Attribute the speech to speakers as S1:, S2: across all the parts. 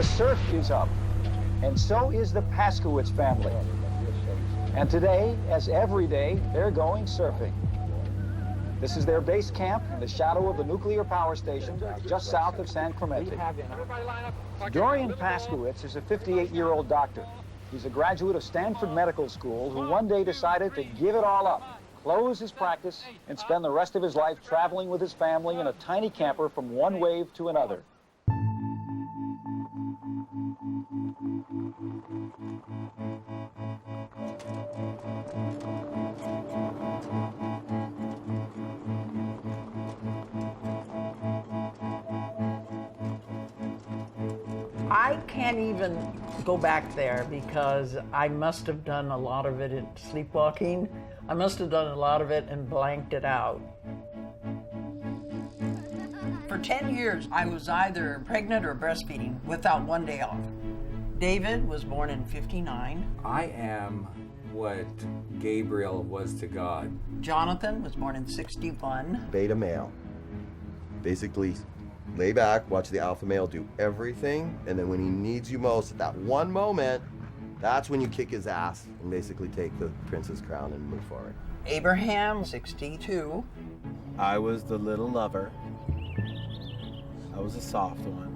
S1: The surf is up, and so is the Paskowitz family. And today, as every day, they're going surfing. This is their base camp in the shadow of the nuclear power station just south of San Clemente. Dorian Paskowitz is a 58-year-old doctor. He's a graduate of Stanford Medical School who one day decided to give it all up, close his practice, and spend the rest of his life traveling with his family in a tiny camper from one wave to another.
S2: I can't even go back there because I must have done a lot of it in sleepwalking. I must have done a lot of it and blanked it out. For 10 years, I was either pregnant or breastfeeding without one day off. David was born in '59.
S3: I am what Gabriel was to God.
S2: Jonathan was born in '61.
S4: Beta male. Basically, lay back, watch the alpha male do everything, and then when he needs you most, at that one moment, that's when you kick his ass and basically take the prince's crown and move forward.
S2: Abraham, 62.
S5: I was the little lover. I was a soft one.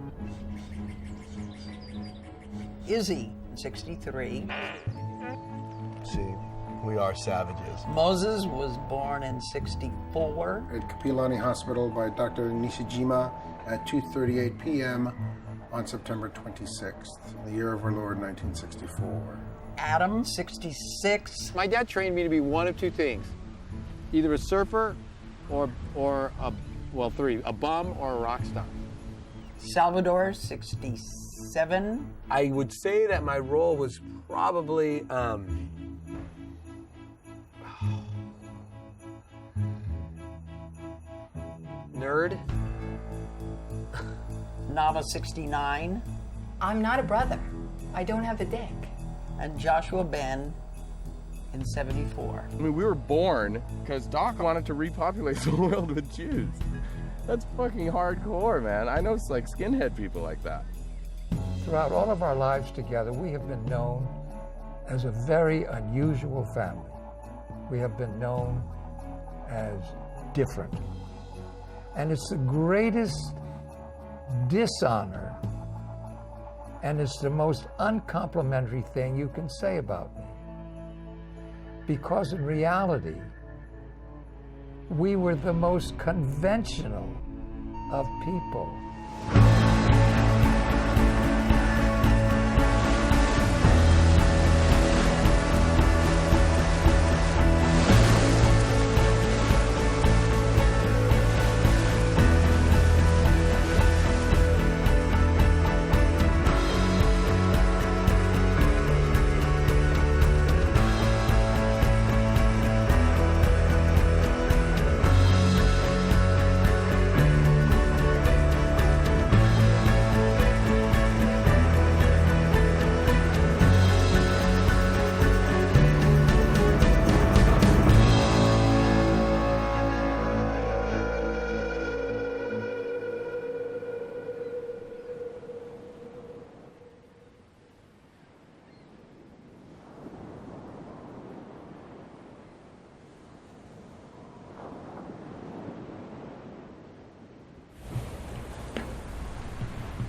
S2: Izzy, 63.
S6: See, we are savages.
S2: Moses was born in '64.
S7: At Kapilani Hospital by Dr. Nishijima at 2:38 p.m. on September 26th, the year of our Lord, 1964.
S2: Adam, 66.
S8: My dad trained me to be one of two things, either a surfer or three, a bum or a rock star.
S2: Salvador, 67.
S9: I would say that my role was probably nerd.
S2: Nava, 69.
S10: I'm not a brother. I don't have a dick.
S2: And Joshua Ben in 74.
S11: I mean, we were born because Doc wanted to repopulate the world with Jews. That's fucking hardcore, man. I know it's like skinhead people like that.
S12: Throughout all of our lives together, we have been known as a very unusual family. We have been known as different. And it's the greatest dishonor, and it's the most uncomplimentary thing you can say about me. Because in reality, we were the most conventional of people.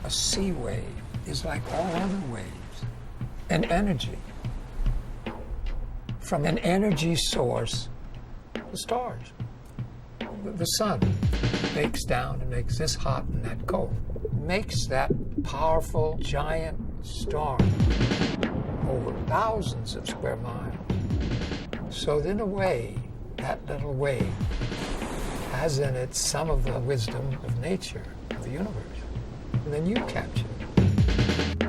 S12: A sea wave is like all other waves, an energy. From an energy source, the stars. The sun bakes down and makes this hot and that cold. Makes that powerful, giant star over thousands of square miles. So in a way, that little wave has in it some of the wisdom of nature, of the universe. And then you capture it.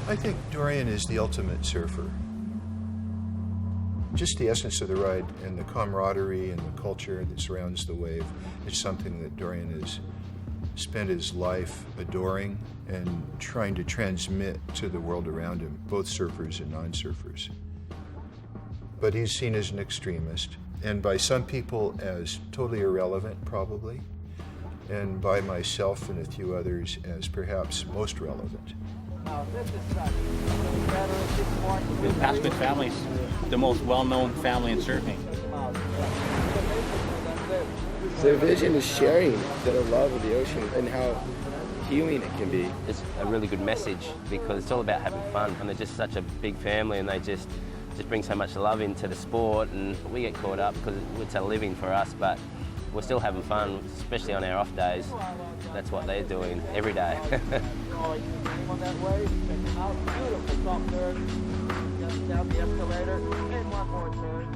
S6: I think Dorian is the ultimate surfer. Just the essence of the ride and the camaraderie and the culture that surrounds the wave is something that Dorian is spent his life adoring and trying to transmit to the world around him, both surfers and non-surfers. But he's seen as an extremist, and by some people as totally irrelevant, probably, and by myself and a few others as perhaps most relevant.
S13: The Paskowitz family is the most well-known family in surfing.
S14: Their vision is sharing their love of the ocean and how healing it can be.
S15: It's a really good message because it's all about having fun, and they're just such a big family, and they just bring so much love into the sport, and we get caught up because it's a living for us, but we're still having fun, especially on our off days. That's what they're doing every day.
S16: Down the escalator, and one more turn.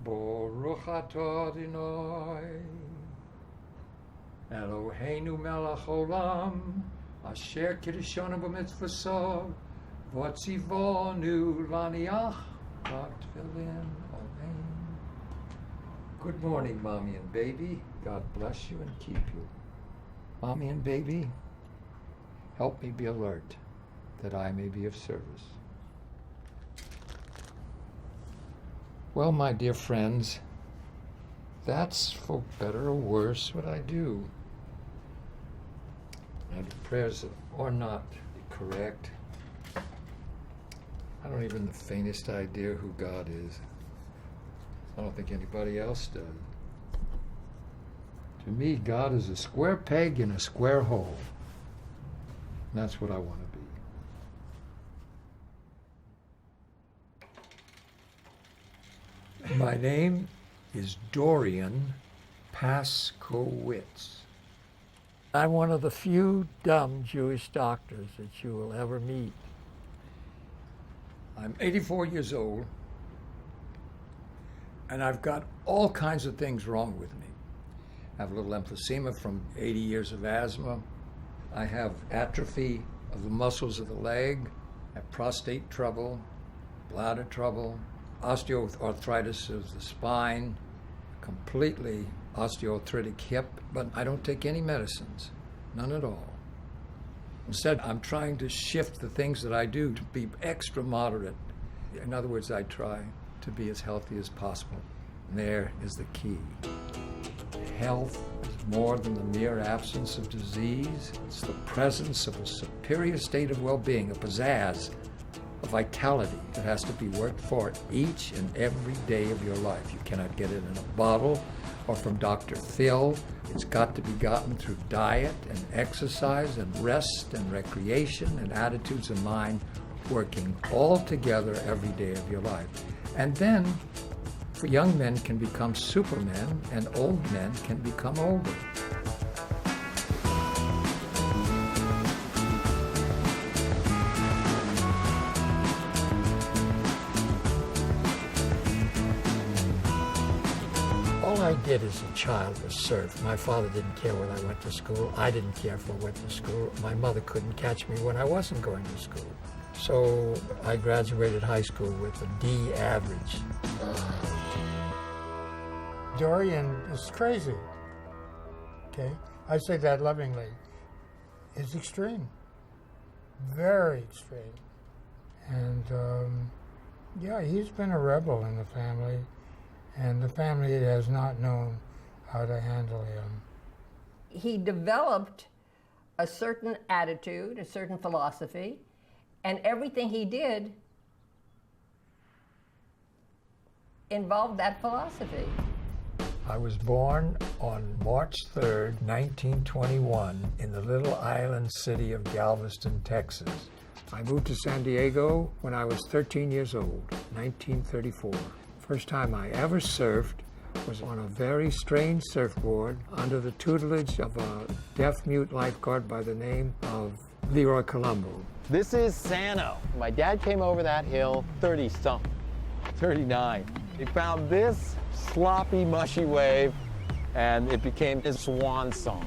S12: Baruch atah Adonai Eloheinu melech olam asher kiddushanu b'mitzvosav v'tzivonu laniach b'tefillin. Amen. Good morning, Mommy and Baby. God bless you and keep you. Mommy and Baby, help me be alert that I may be of service. Well, my dear friends, that's, for better or worse, what I do. Now, the prayers are not correct. I don't even have the faintest idea who God is. I don't think anybody else does. To me, God is a square peg in a square hole. And that's what I want to be. My name is Dorian Paskowitz. I'm one of the few dumb Jewish doctors that you will ever meet. I'm 84 years old, and I've got all kinds of things wrong with me. I have a little emphysema from 80 years of asthma. I have atrophy of the muscles of the leg. I have prostate trouble, bladder trouble, osteoarthritis of the spine, completely osteoarthritic hip, but I don't take any medicines, none at all. Instead, I'm trying to shift the things that I do to be extra moderate. In other words, I try to be as healthy as possible. And there is the key. Health is more than the mere absence of disease. It's the presence of a superior state of well-being, a pizzazz, a vitality that has to be worked for each and every day of your life. You cannot get it in a bottle or from Dr. Phil. It's got to be gotten through diet and exercise and rest and recreation and attitudes of mind, working all together every day of your life. And then, for young men can become supermen and old men can become older. All I did as a child was surf. My father didn't care when I went to school. I didn't care if I went to school. My mother couldn't catch me when I wasn't going to school. So I graduated high school with a D average.
S17: Dorian is crazy, okay? I say that lovingly. It's extreme, very extreme. And yeah, he's been a rebel in the family, and the family has not known how to handle him.
S18: He developed a certain attitude, a certain philosophy, and everything he did involved that philosophy.
S12: I was born on March 3rd, 1921, in the little island city of Galveston, Texas. I moved to San Diego when I was 13 years old, 1934. First time I ever surfed was on a very strange surfboard under the tutelage of a deaf-mute lifeguard by the name of Leroy Colombo.
S8: This is Sano. My dad came over that hill 30-something, 39. He found this sloppy, mushy wave, and it became his swan song.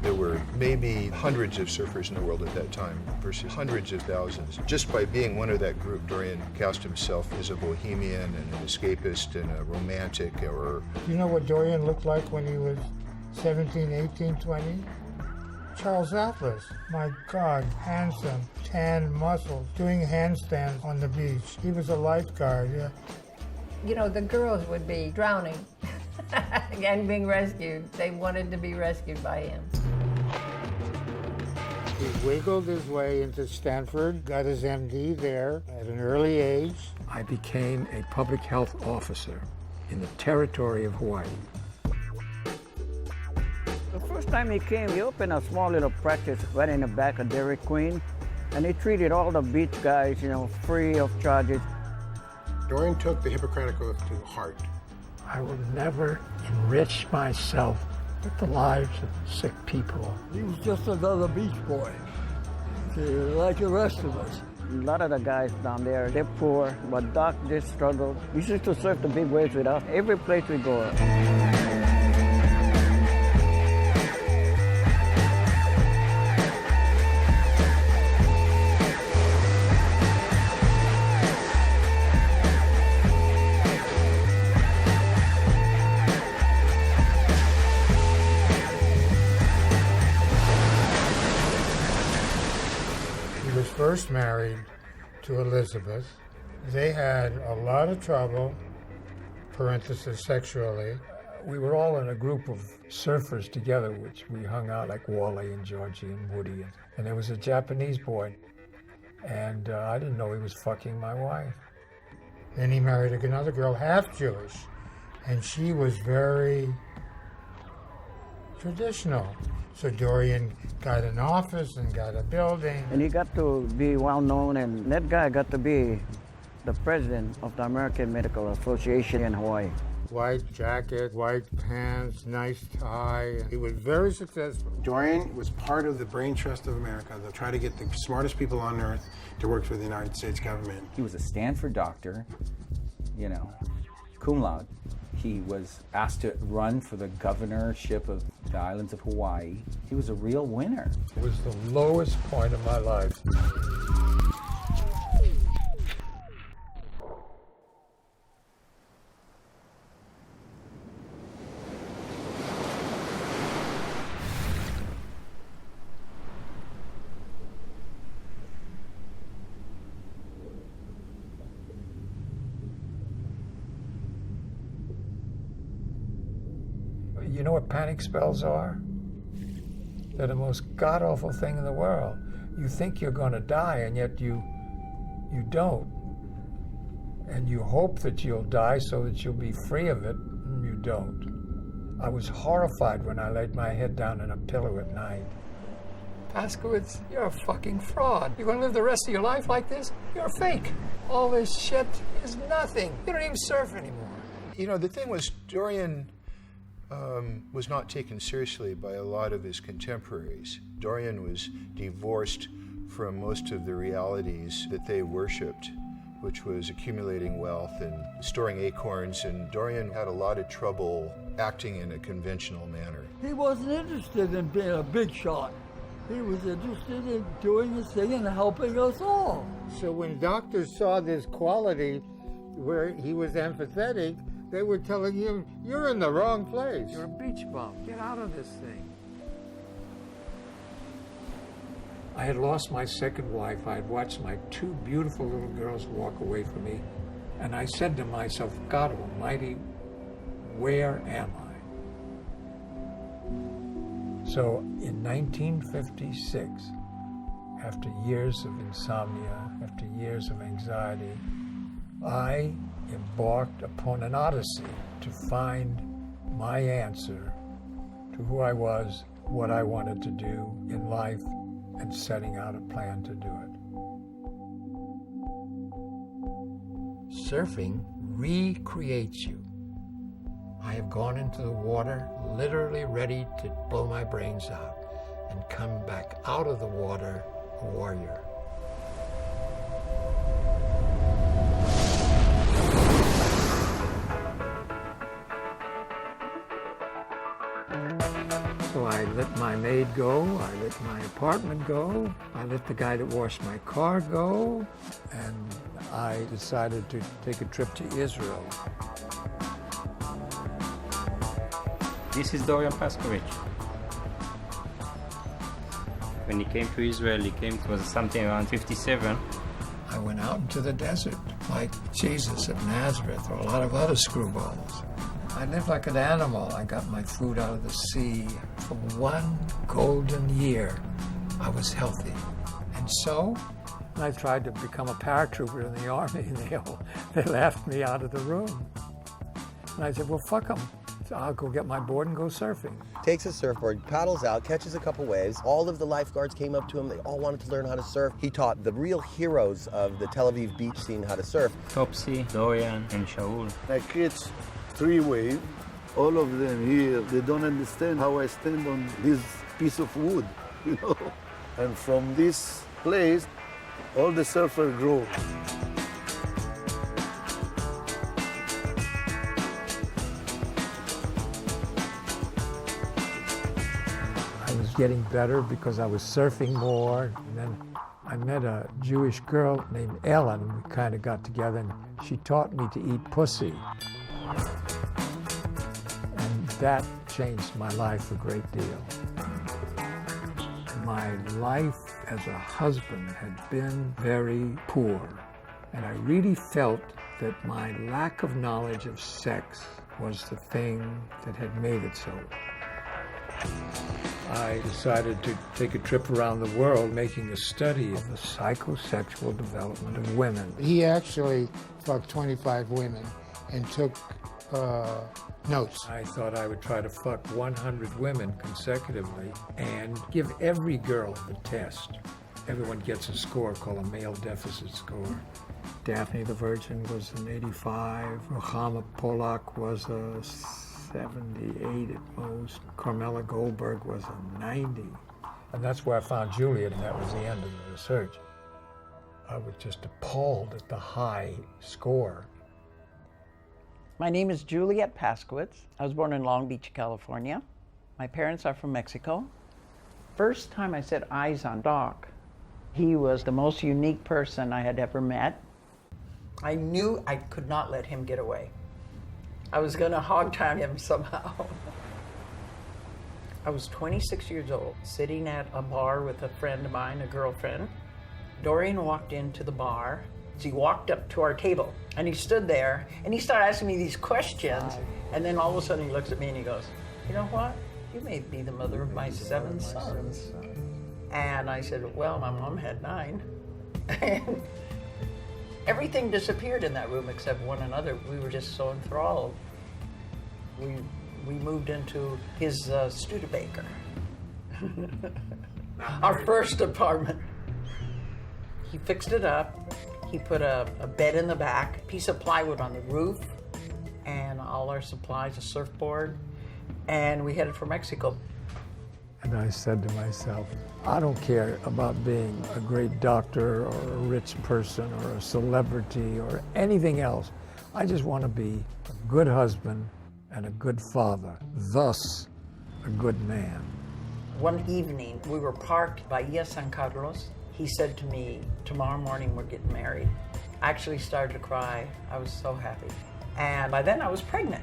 S6: There were maybe hundreds of surfers in the world at that time versus hundreds of thousands. Just by being one of that group, Dorian cast himself as a bohemian and an escapist and a romantic. Or
S17: You know what Dorian looked like when he was 17, 18, 20? Charles Atlas. My God, handsome, tan muscles, doing handstands on the beach. He was a lifeguard, yeah.
S18: You know, the girls would be drowning and being rescued. They wanted to be rescued by him.
S17: He wiggled his way into Stanford, got his MD there at an early age.
S12: I became a public health officer in the territory of Hawaii.
S19: The first time he came, he opened a small little practice right in the back of Dairy Queen, and he treated all the beach guys, you know, free of charges.
S7: Dorian took the Hippocratic Oath to heart.
S12: I will never enrich myself with the lives of sick people.
S20: He was just another beach boy, like the rest of us.
S19: A lot of the guys down there, they're poor, but Doc just struggled. He used to surf the big waves with us every place we go.
S17: First married to Elizabeth. They had a lot of trouble, parenthesis, sexually.
S12: We were all in a group of surfers together, which we hung out like Wally and Georgie and Woody. And there was a Japanese boy, and I didn't know he was fucking my wife.
S17: Then he married another girl, half Jewish, and she was very traditional. So Dorian got an office and got a building.
S19: And he got to be well known, and that guy got to be the president of the American Medical Association in Hawaii.
S17: White jacket, white pants, nice tie. He was very successful.
S7: Dorian was part of the brain trust of America. They'll try to get the smartest people on earth to work for the United States government.
S3: He was a Stanford doctor, you know, cum laude. He was asked to run for the governorship of the islands of Hawaii. He was a real winner.
S12: It was the lowest point of my life. You know what panic spells are? They're the most god-awful thing in the world. You think you're going to die, and yet you don't. And you hope that you'll die so that you'll be free of it, and you don't. I was horrified when I laid my head down in a pillow at night. Paskowitz, you're a fucking fraud. You're going to live the rest of your life like this? You're a fake. All this shit is nothing. You don't even surf anymore.
S6: You know, the thing was, Dorian was not taken seriously by a lot of his contemporaries. Dorian was divorced from most of the realities that they worshipped, which was accumulating wealth and storing acorns, and Dorian had a lot of trouble acting in a conventional manner.
S20: He wasn't interested in being a big shot. He was interested in doing his thing and helping us all.
S17: So when doctors saw this quality where he was empathetic, they were telling him, you're in the wrong place.
S12: You're a beach bum. Get out of this thing. I had lost my second wife. I had watched my two beautiful little girls walk away from me. And I said to myself, God Almighty, where am I? So in 1956, after years of insomnia, after years of anxiety, I embarked upon an odyssey to find my answer to who I was, what I wanted to do in life, and setting out a plan to do it. Surfing recreates you. I have gone into the water literally ready to blow my brains out and and come back out of the water a warrior. So I let my maid go, I let my apartment go, I let the guy that washed my car go, and I decided to take a trip to Israel.
S13: This is Dorian Paskowitz. When he came to Israel, it was something around 57.
S12: I went out into the desert, like Jesus of Nazareth or a lot of other screwballs. I lived like an animal. I got my food out of the sea. For 1 golden year, I was healthy. And so, I tried to become a paratrooper in the Army, and they laughed me out of the room. And I said, well, fuck them. So I'll go get my board and go surfing.
S4: Takes a surfboard, paddles out, catches a couple waves. All of the lifeguards came up to him. They all wanted to learn how to surf. He taught the real heroes of the Tel Aviv beach scene how to surf.
S13: Topsy, Dorian, and Shaul.
S21: I catch 3 waves. All of them here, they don't understand how I stand on this piece of wood, you know. And from this place, all the surfers grow.
S12: I was getting better because I was surfing more. And then I met a Jewish girl named Ellen. We kind of got together, and she taught me to eat pussy. And that changed my life a great deal. My life as a husband had been very poor, and I really felt that my lack of knowledge of sex was the thing that had made it so. I decided to take a trip around the world making a study of the psychosexual development of women.
S17: He actually fucked 25 women and took notes.
S12: I thought I would try to fuck 100 women consecutively and give every girl the test. Everyone gets a score called a male deficit score. Daphne the Virgin was an 85. Ruchama Polak was a 78 at most. Carmela Goldberg was a 90. And that's where I found Juliet, and that was the end of the research. I was just appalled at the high score.
S2: My name is Juliet Paskowitz. I was born in Long Beach, California. My parents are from Mexico. First time I set eyes on Doc, he was the most unique person I had ever met. I knew I could not let him get away. I was gonna hog-tie him somehow. I was 26 years old, sitting at a bar with a friend of mine, a girlfriend. Dorian walked into the bar. He walked up to our table, and he stood there, and he started asking me these questions, and then all of a sudden he looks at me and he goes, you know what? You may be the mother of my 7 sons. And I said, well, my mom had 9. And everything disappeared in that room except one another. We were just so enthralled. We moved into his Studebaker, our first apartment. He fixed it up. He put a bed in the back, a piece of plywood on the roof, and all our supplies, a surfboard, and we headed for Mexico.
S12: And I said to myself, I don't care about being a great doctor or a rich person or a celebrity or anything else. I just want to be a good husband and a good father, thus a good man.
S2: One evening, we were parked by Bahia San Carlos. He said to me, tomorrow morning we're getting married. I actually started to cry. I was so happy. And by then I was pregnant.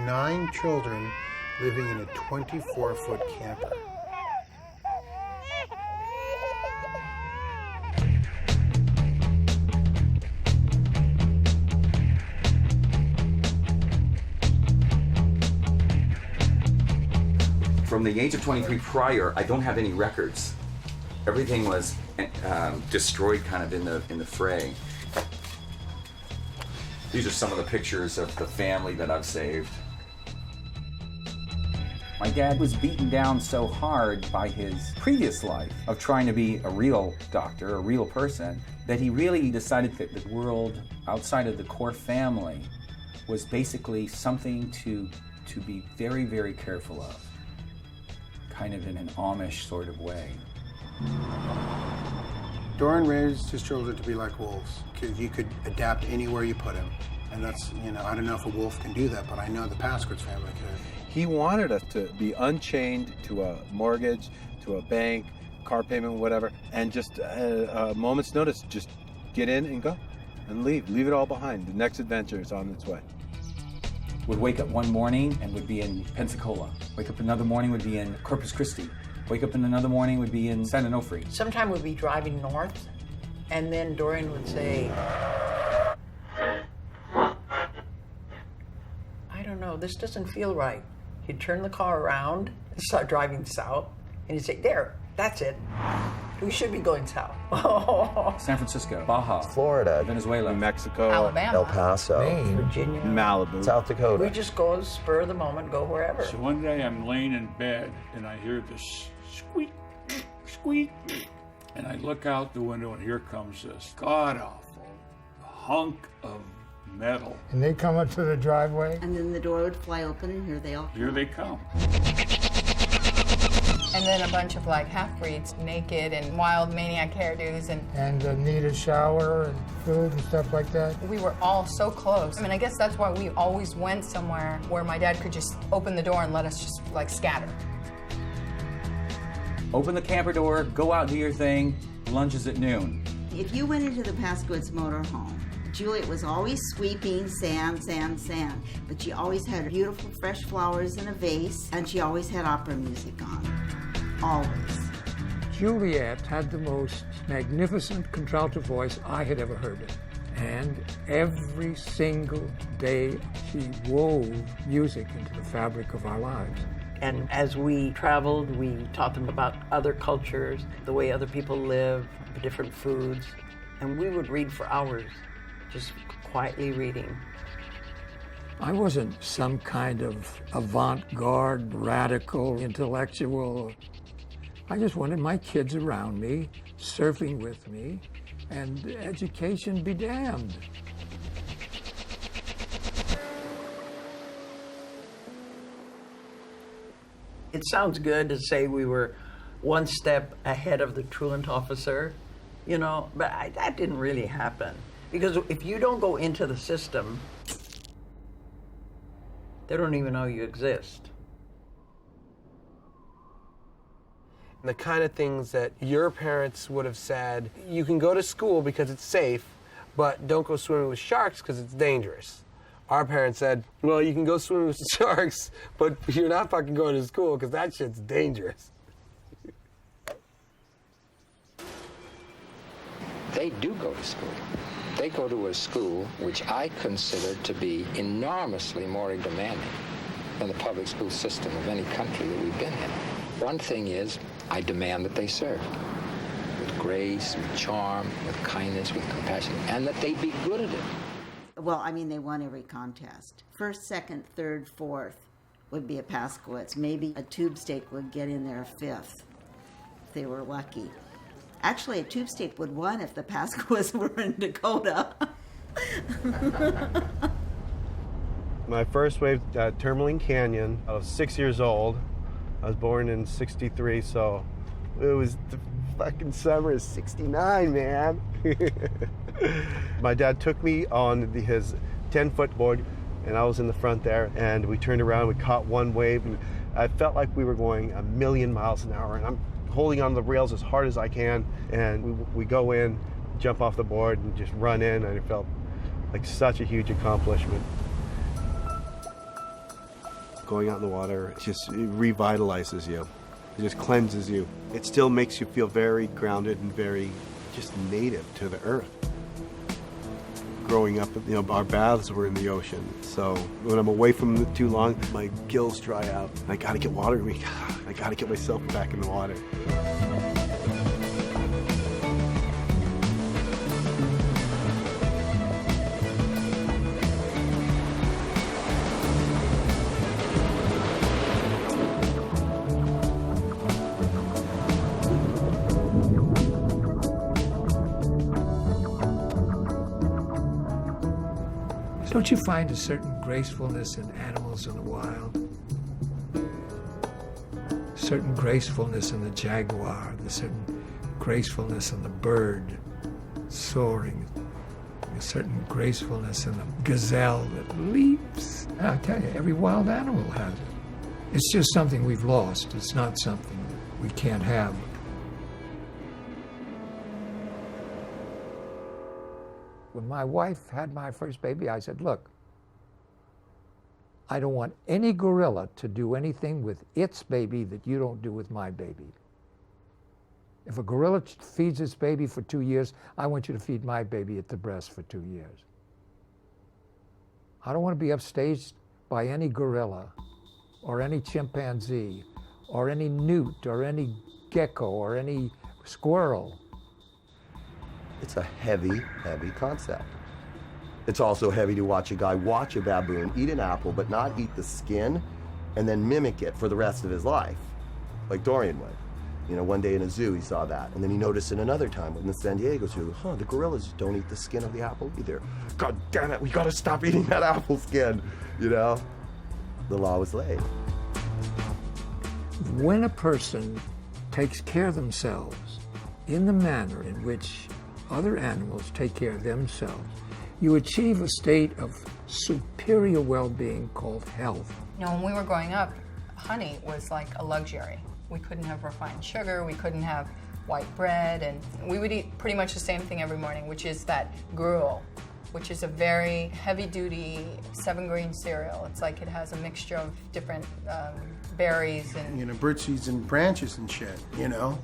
S7: Nine children living in a 24-foot camper.
S3: From the age of 23 prior, I don't have any records. Everything was destroyed kind of in the fray. These are some of the pictures of the family that I've saved. My dad was beaten down so hard by his previous life of trying to be a real doctor, a real person, that he really decided that the world outside of the core family was basically something to be very, very careful of, kind of in an Amish sort of way.
S7: Dorian raised his children to be like wolves, because you could adapt anywhere you put him. And that's, I don't know if a wolf can do that, but I know the Paskowitz family could.
S5: He wanted us to be unchained to a mortgage, to a bank, car payment, whatever, and just a moment's notice, just get in and go and leave it all behind. The next adventure is on its way.
S3: Would wake up one morning and would be in Pensacola. Wake up another morning would be in Corpus Christi. Wake up in another morning would be in San Onofre.
S2: Sometime we'd be driving north, and then Dorian would say, I don't know, this doesn't feel right. He'd turn the car around and start driving south, and he'd say, there, that's it. We should be going south.
S3: San Francisco, Baja,
S4: Florida,
S3: Venezuela,
S5: New Mexico,
S18: Alabama,
S4: El Paso,
S2: Maine, Virginia,
S5: Malibu,
S4: South Dakota.
S2: We just go spur of the moment, go wherever.
S1: So one day I'm laying in bed and I hear this squeak, squeak, and I look out the window and here comes this god-awful hunk of metal.
S17: And they come up to the driveway.
S22: And then the door would fly open and here they all come.
S1: Here they come.
S10: And then a bunch of like half-breeds, naked and wild maniac hairdos,
S17: And need a shower and food and stuff like that.
S10: we were all so close. I mean, I guess that's why we always went somewhere where my dad could just open the door and let us just like scatter.
S3: Open the camper door, go out, do your thing, lunches at noon.
S22: If you went into the Paskowitz motorhome, Juliet was always sweeping sand, sand, sand, but she always had beautiful fresh flowers in a vase, and she always had opera music on. Always.
S17: Juliet had the most magnificent contralto voice I had ever heard it. And every single day she wove music into the fabric of our lives.
S2: And as we traveled, we taught them about other cultures, the way other people live, different foods. And we would read for hours, just quietly reading.
S17: I wasn't some kind of avant-garde, radical, intellectual. I just wanted my kids around me, surfing with me, and education be damned.
S2: It sounds good to say we were one step ahead of the truant officer, but that didn't really happen. Because if you don't go into the system, they don't even know you exist.
S9: The kind of things that your parents would have said, you can go to school because it's safe, but don't go swimming with sharks because it's dangerous. Our parents said, well, you can go swimming with sharks, but you're not fucking going to school because that shit's dangerous.
S23: They do go to school. They go to a school which I consider to be enormously more demanding than the public school system of any country that we've been in. One thing is, I demand that they serve with grace, with charm, with kindness, with compassion, and that they be good at it.
S22: Well, I mean, they won every contest. First, second, third, fourth would be a Paskowitz. Maybe a tube steak would get in there fifth, if they were lucky. Actually, a tube steak would win if the Paskowitz were in Dakota.
S5: My first wave at Tourmaline Canyon, I was 6 years old. I was born in '63, so it was the fucking summer of '69, man. My dad took me on his 10-foot board, and I was in the front there, and we turned around, we caught one wave, and I felt like we were going 1,000,000 miles an hour, and I'm holding on the rails as hard as I can, and we go in, jump off the board, and just run in, and it felt like such a huge accomplishment. Going out in the water, it revitalizes you. It just cleanses you. It still makes you feel very grounded and very just native to the earth. Growing up, our baths were in the ocean. So when I'm away from it too long, my gills dry out. I gotta get water in me. I gotta get myself back in the water.
S12: Don't you find a certain gracefulness in animals in the wild? Certain gracefulness in the jaguar, a certain gracefulness in the bird soaring, a certain gracefulness in the gazelle that leaps. I tell you, every wild animal has it. It's just something we've lost. It's not something that we can't have. When my wife had my first baby, I said, look, I don't want any gorilla to do anything with its baby that you don't do with my baby. If a gorilla feeds its baby for 2 years, I want you to feed my baby at the breast for 2 years. I don't want to be upstaged by any gorilla or any chimpanzee or any newt or any gecko or any squirrel.
S4: It's a heavy, heavy concept. It's also heavy to watch a guy watch a baboon eat an apple but not eat the skin and then mimic it for the rest of his life, like Dorian would. You know, one day in a zoo he saw that, and then he noticed it another time in the San Diego Zoo. The gorillas don't eat the skin of the apple either. God damn it, we gotta stop eating that apple skin, you know? The law was laid.
S12: When a person takes care of themselves in the manner in which other animals take care of themselves, you achieve a state of superior well-being called health.
S10: You know, when we were growing up, honey was like a luxury. We couldn't have refined sugar, we couldn't have white bread, and we would eat pretty much the same thing every morning, which is that gruel, which is a very heavy-duty 7-grain cereal. It's like it has a mixture of different berries and...
S7: You know, birdseeds and branches and shit, you know?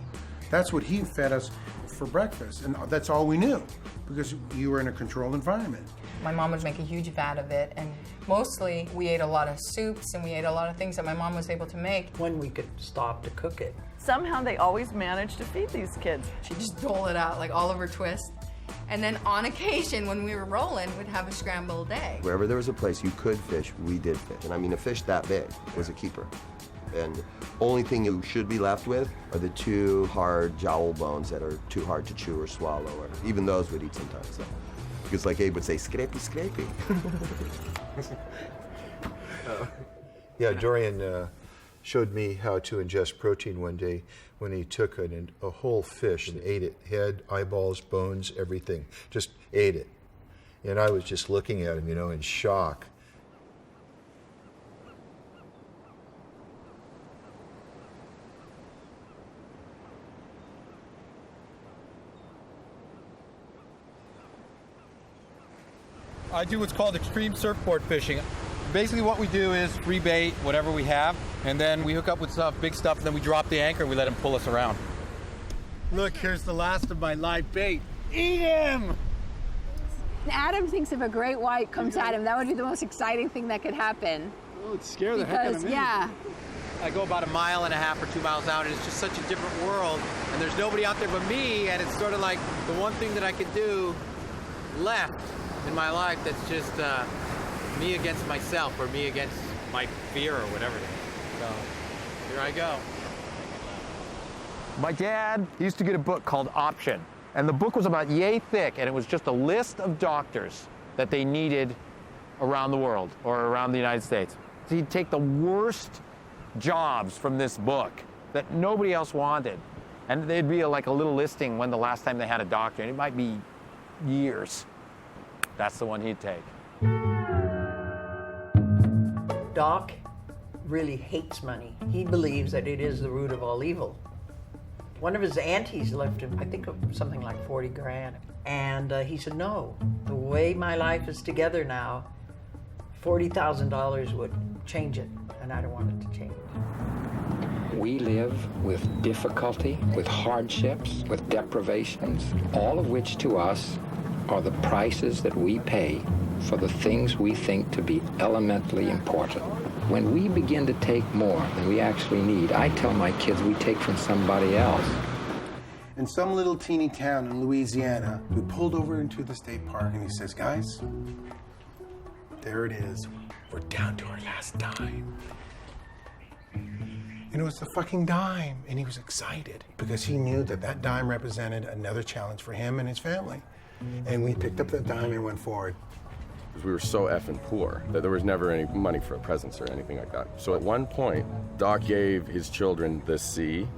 S7: That's what he fed us for breakfast, and that's all we knew, because you were in a controlled environment.
S10: My mom would make a huge vat of it, and mostly we ate a lot of soups and we ate a lot of things that my mom was able to make.
S2: When we could stop to cook it.
S11: Somehow they always managed to feed these kids.
S10: She'd just dole it out like Oliver Twist. And then on occasion, when we were rolling, we'd have a scrambled egg.
S4: Wherever there was a place you could fish, we did fish. And I mean, a fish that big was a keeper. And only thing you should be left with are the 2 hard jowl bones that are too hard to chew or swallow, or even those would eat sometimes. So. Because like Abe would say, scrapey, scrapey.
S6: Yeah, Dorian showed me how to ingest protein one day when he took a whole fish and ate it. Head, eyeballs, bones, everything. Just ate it. And I was just looking at him, you know, in shock.
S8: I do what's called extreme surfboard fishing. Basically what we do is free bait, whatever we have, and then we hook up with stuff, big stuff, and then we drop the anchor and we let him pull us around.
S9: Look, here's the last of my live bait. Eat him!
S14: Adam thinks if a great white comes at him, that would be the most exciting thing that could happen.
S9: Oh, it'd scare the heck out of me.
S14: Yeah.
S8: I go about 1.5 miles or 2 miles out, and it's just such a different world, and there's nobody out there but me, and it's sort of like the one thing that I could do left in my life that's just me against myself, or me against my fear, or whatever it is. So here I go. My dad used to get a book called Option, and the book was about yay thick, and it was just a list of doctors that they needed around the world or around the United States. So he'd take the worst jobs from this book that nobody else wanted, and there'd be like a little listing when the last time they had a doctor, and it might be years. That's the one he'd take.
S2: Doc really hates money. He believes that it is the root of all evil. One of his aunties left him, I think, something like 40 grand. And he said, no, the way my life is together now, $40,000 would change it, and I don't want it to change.
S23: We live with difficulty, with hardships, with deprivations, all of which to us are the prices that we pay for the things we think to be elementally important. When we begin to take more than we actually need, I tell my kids we take from somebody else.
S7: In some little teeny town in Louisiana, we pulled over into the state park, and he says, guys, there it is. We're down to our last dime. And it was the fucking dime, and he was excited because he knew that that dime represented another challenge for him and his family. And we picked up that dime and went forward.
S4: because we were so effing poor that there was never any money for presents or anything like that. So at one point, Doc gave his children the sea,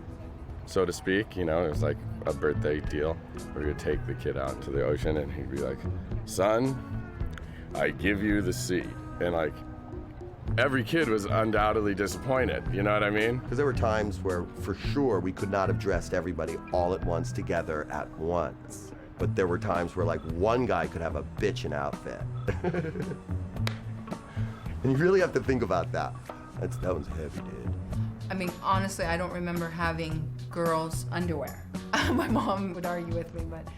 S4: so to speak. You know, it was like a birthday deal. We would take the kid out into the ocean and he'd be like, son, I give you the sea. And like, every kid was undoubtedly disappointed, you know what I mean? Because there were times where, for sure, we could not have dressed everybody all at once together at once. But there were times where, like, one guy could have a bitchin' outfit. And you really have to think about that. That was heavy, dude.
S10: I mean, honestly, I don't remember having girls' underwear. My mom would argue with me, but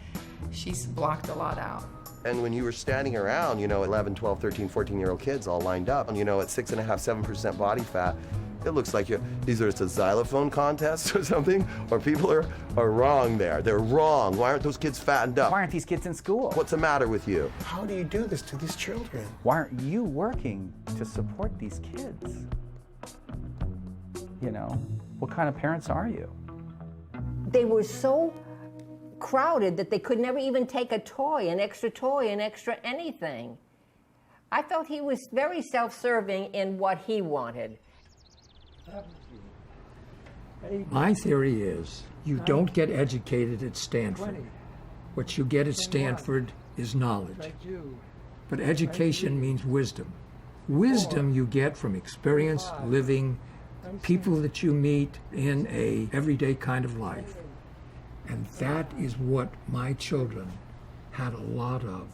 S10: she's blocked a lot out.
S4: And when you were standing around, you know, 11, 12, 13, 14-year-old kids all lined up, and, you know, at 6.5%, 7% body fat, it looks like either it's a xylophone contest or something, or people are wrong there. They're wrong. Why aren't those kids fattened up?
S3: Why aren't these kids in school?
S4: What's the matter with you?
S7: How do you do this to these children?
S3: Why aren't you working to support these kids? You know, what kind of parents are you?
S18: They were so crowded that they could never even take a toy, an extra anything. I felt he was very self-serving in what he wanted.
S12: My theory is you don't get educated at Stanford. What you get at Stanford is knowledge. But education means wisdom. Wisdom you get from experience, living, people that you meet in a everyday kind of life. And that is what my children had a lot of.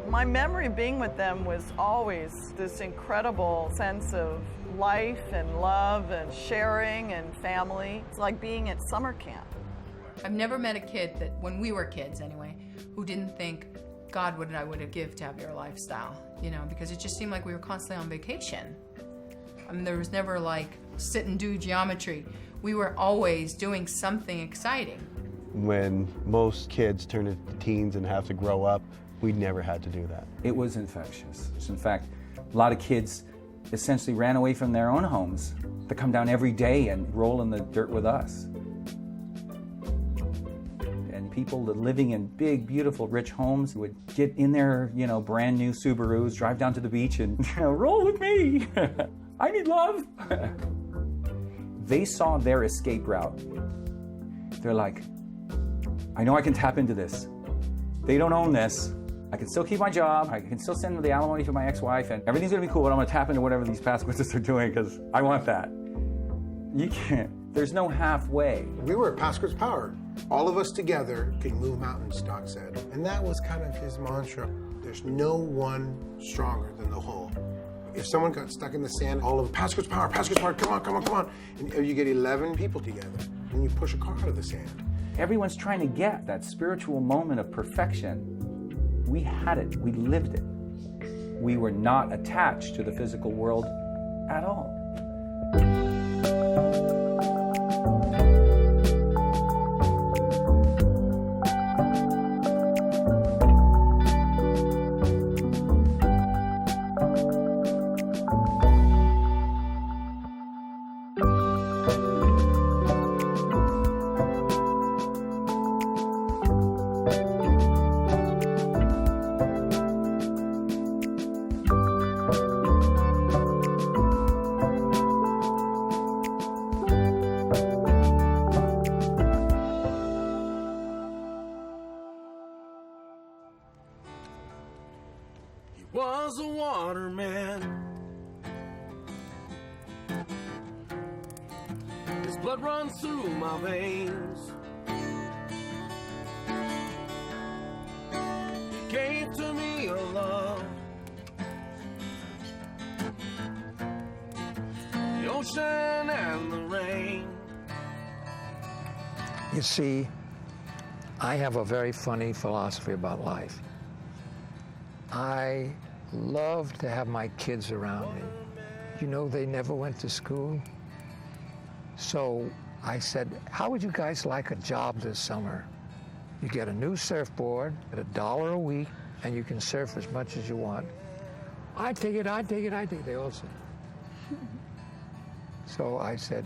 S11: My memory of being with them was always this incredible sense of life and love and sharing and family. It's like being at summer camp.
S10: I've never met a kid that, when we were kids anyway, who didn't think, God, what I would have give to have your lifestyle, you know, because it just seemed like we were constantly on vacation. I mean, there was never like sit and do geometry. We were always doing something exciting.
S5: When most kids turn into teens and have to grow up, we never had to do that.
S3: It was infectious. In fact, a lot of kids essentially ran away from their own homes to come down every day and roll in the dirt with us. And people that living in big, beautiful, rich homes would get in their, you know, brand new Subarus, drive down to the beach and, you know, roll with me. I need love. They saw their escape route. They're like, I know I can tap into this. They don't own this. I can still keep my job. I can still send the alimony to my ex-wife, and everything's gonna be cool, but I'm gonna tap into whatever these Paskowitz are doing because I want that. You can't. There's no halfway.
S7: We were at Paskowitz Power. All of us together can move mountains, Doc said. And that was kind of his mantra. There's no one stronger than the whole. If someone got stuck in the sand, all of Paskowitz Power, come on. And you get 11 people together, and you push a car out of the sand.
S3: Everyone's trying to get that spiritual moment of perfection. We had it, we lived it. We were not attached to the physical world at all.
S15: Was a waterman. His blood runs through my veins. He gave to me a love, the ocean and the rain.
S12: You see, I have a very funny philosophy about life. I love to have my kids around me. You know, they never went to school. So I said, how would you guys like a job this summer? You get a new surfboard at $1 a week, and you can surf as much as you want. I take it, they all said. So I said,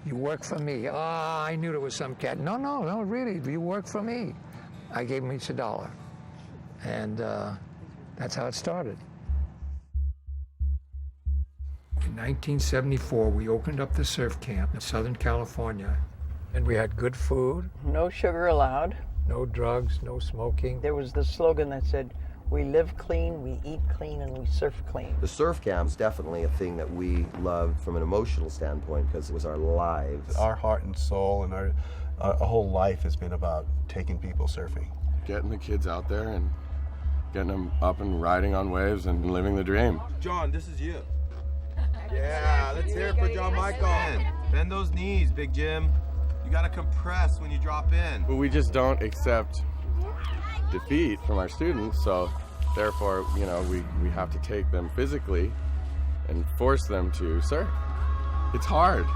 S12: you work for me. I knew there was some cat. No, really, you work for me. I gave him each $1. And That's how it started. In 1974, we opened up the surf camp in Southern California, and we had good food.
S2: No sugar allowed.
S12: No drugs, no smoking.
S2: There was the slogan that said, we live clean, we eat clean, and we surf clean.
S4: The surf camp's definitely a thing that we loved from an emotional standpoint because it was our lives.
S5: Our heart and soul and our whole life has been about taking people surfing.
S16: Getting the kids out there and getting them up and riding on waves and living the dream.
S19: John, this is you. Yeah, let's hear it for John Michael. Bend those knees, Big Jim. You gotta compress when you drop in.
S16: But we just don't accept defeat from our students, so therefore, you know, we have to take them physically and force them to surf. It's hard.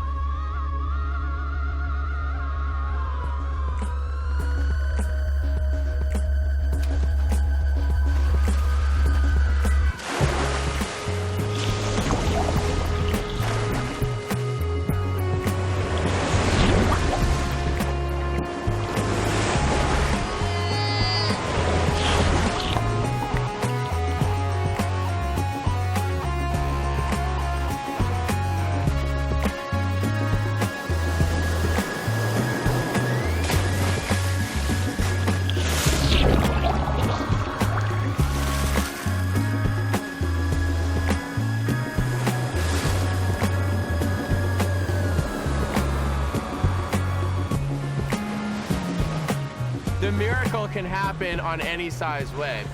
S9: The miracle can happen on any size wave.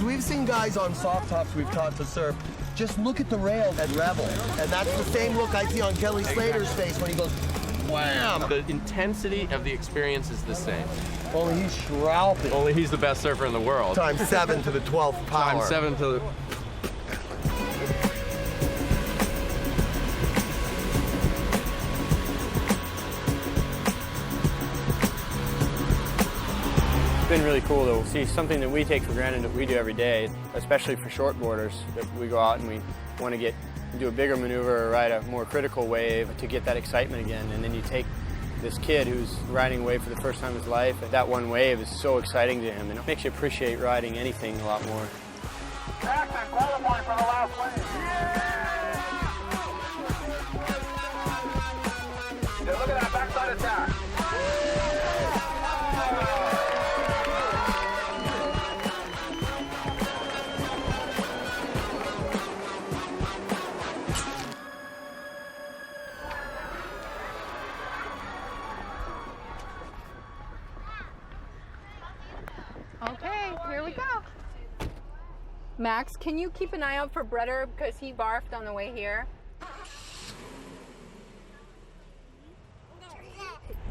S4: We've seen guys on soft tops we've taught to surf. Just look at the rail at Rebel. And that's the same look I see on Kelly Slater's face when he goes, wham!
S9: The intensity of the experience is the same.
S4: Only he's shrouded.
S9: Only he's the best surfer in the world.
S4: Times 7 to the 12th power.
S9: Times 7 to the...
S20: It's been really cool to see something that we take for granted that we do every day, especially for shortboarders. That we go out and we want to do a bigger maneuver or ride a more critical wave to get that excitement again. And then you take this kid who's riding a wave for the first time in his life, and that one wave is so exciting to him, and it makes you appreciate riding anything a lot more.
S15: Jackson, qualifying for the last wave. Yeah, look at that backside attack.
S10: Okay, here we go. Max, can you keep an eye out for Bretter because he barfed on the way here?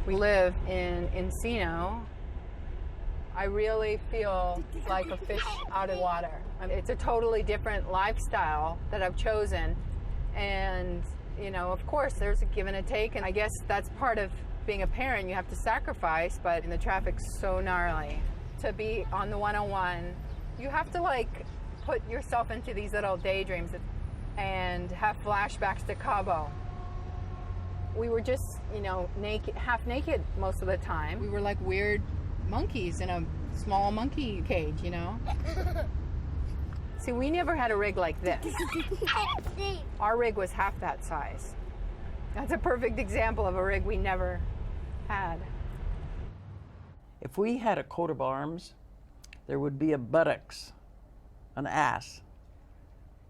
S10: We live in Encino. I really feel like a fish out of water. It's a totally different lifestyle that I've chosen. And, you know, of course, there's a give and a take. And I guess that's part of being a parent. You have to sacrifice, but the traffic's so gnarly. To be on the 101, you have to, like, put yourself into these little daydreams and have flashbacks to Cabo. We were just, you know, naked, half naked most of the time. We were like weird monkeys in a small monkey cage, you know? See, we never had a rig like this. Our rig was half that size. That's a perfect example of a rig we never had.
S2: If we had a coat of arms, there would be a buttocks, an ass,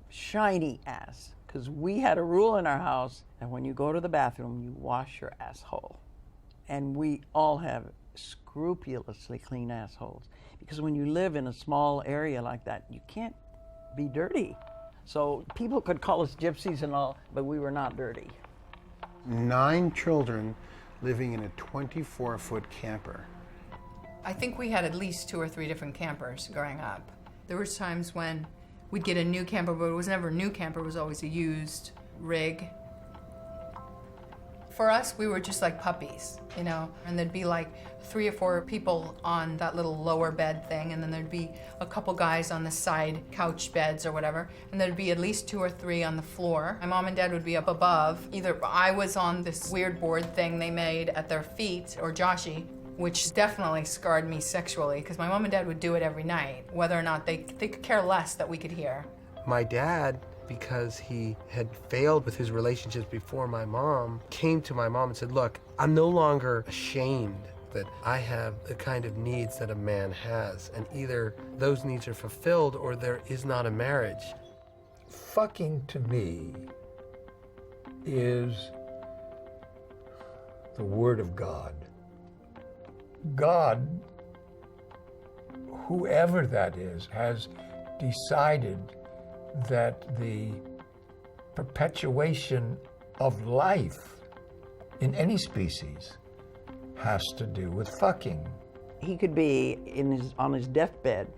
S2: shiny ass, because we had a rule in our house that when you go to the bathroom, you wash your asshole. And we all have scrupulously clean assholes, because when you live in a small area like that, you can't be dirty. So people could call us gypsies and all, but we were not dirty.
S7: 9 children living in a 24-foot camper.
S10: I think we had at least 2 or 3 different campers growing up. There was times when we'd get a new camper, but it was never a new camper, it was always a used rig. For us, we were just like puppies, you know, and there'd be like 3 or 4 people on that little lower bed thing, and then there'd be a couple guys on the side couch beds or whatever, and there'd be at least 2 or 3 on the floor. My mom and dad would be up above. Either I was on this weird board thing they made at their feet, or Joshy which definitely scarred me sexually because my mom and dad would do it every night, whether or not they could care less that we could hear.
S9: My dad, because he had failed with his relationships before my mom, came to my mom and said, look, I'm no longer ashamed that I have the kind of needs that a man has, and either those needs are fulfilled or there is not a marriage.
S12: Fucking to me is the word of God. God, whoever that is, has decided that the perpetuation of life in any species has to do with fucking.
S2: He could be on his deathbed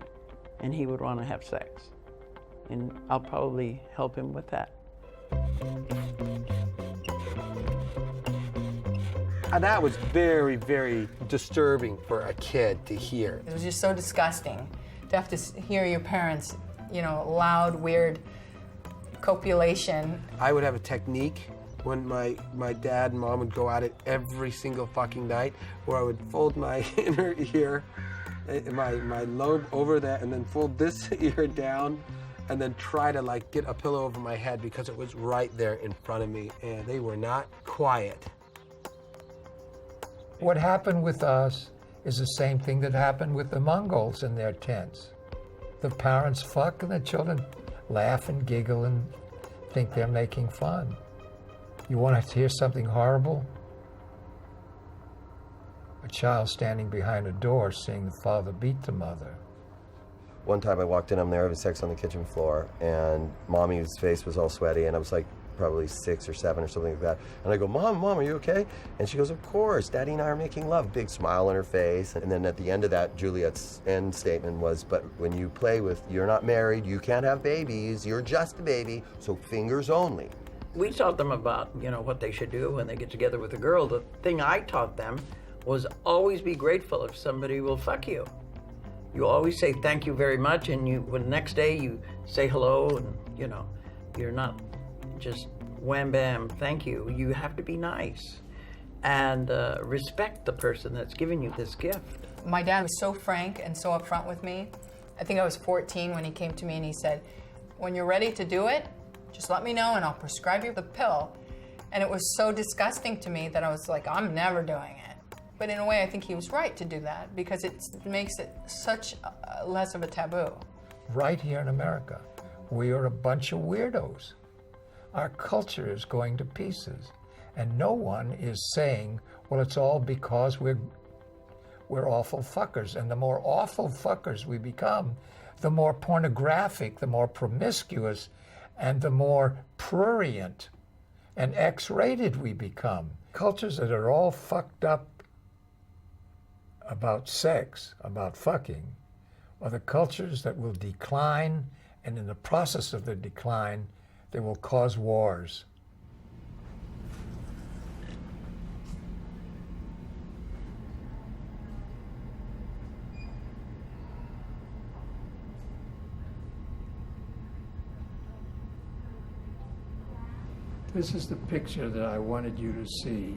S2: and he would want to have sex. And I'll probably help him with that.
S9: And that was very, very disturbing for a kid to hear.
S10: It was just so disgusting to have to hear your parents, loud, weird copulation.
S9: I would have a technique when my dad and mom would go at it every single fucking night, where I would fold my inner ear, my lobe over that, and then fold this ear down, and then try to get a pillow over my head because it was right there in front of me, and they were not quiet.
S12: What happened with us is the same thing that happened with the Mongols in their tents. The parents fuck and the children laugh and giggle and think they're making fun. You want to hear something horrible? A child standing behind a door seeing the father beat the mother.
S4: One time I walked in, I'm there having sex on the kitchen floor, and Mommy's face was all sweaty, and I was probably 6 or 7 or something like that. And I go, Mom, are you okay? And she goes, of course, Daddy and I are making love. Big smile on her face. And then at the end of that, Juliet's end statement was, but when you play with, you're not married, you can't have babies, you're just a baby, so fingers only.
S2: We taught them about, what they should do when they get together with a girl. The thing I taught them was always be grateful if somebody will fuck you. You always say thank you very much, and when the next day you say hello, and you're not just wham bam, thank you. You have to be nice and respect the person that's giving you this gift.
S10: My dad was so frank and so upfront with me. I think I was 14 when he came to me and he said, when you're ready to do it, just let me know and I'll prescribe you the pill. And it was so disgusting to me that I was like, I'm never doing it. But in a way, I think he was right to do that because it makes it such less of a taboo.
S12: Right here in America, we are a bunch of weirdos. Our culture is going to pieces, and no one is saying, well, it's all because we're awful fuckers. And the more awful fuckers we become, the more pornographic, the more promiscuous, and the more prurient and X-rated we become. Cultures that are all fucked up about sex, about fucking, are the cultures that will decline, and in the process of their decline, they will cause wars. This is the picture that I wanted you to see.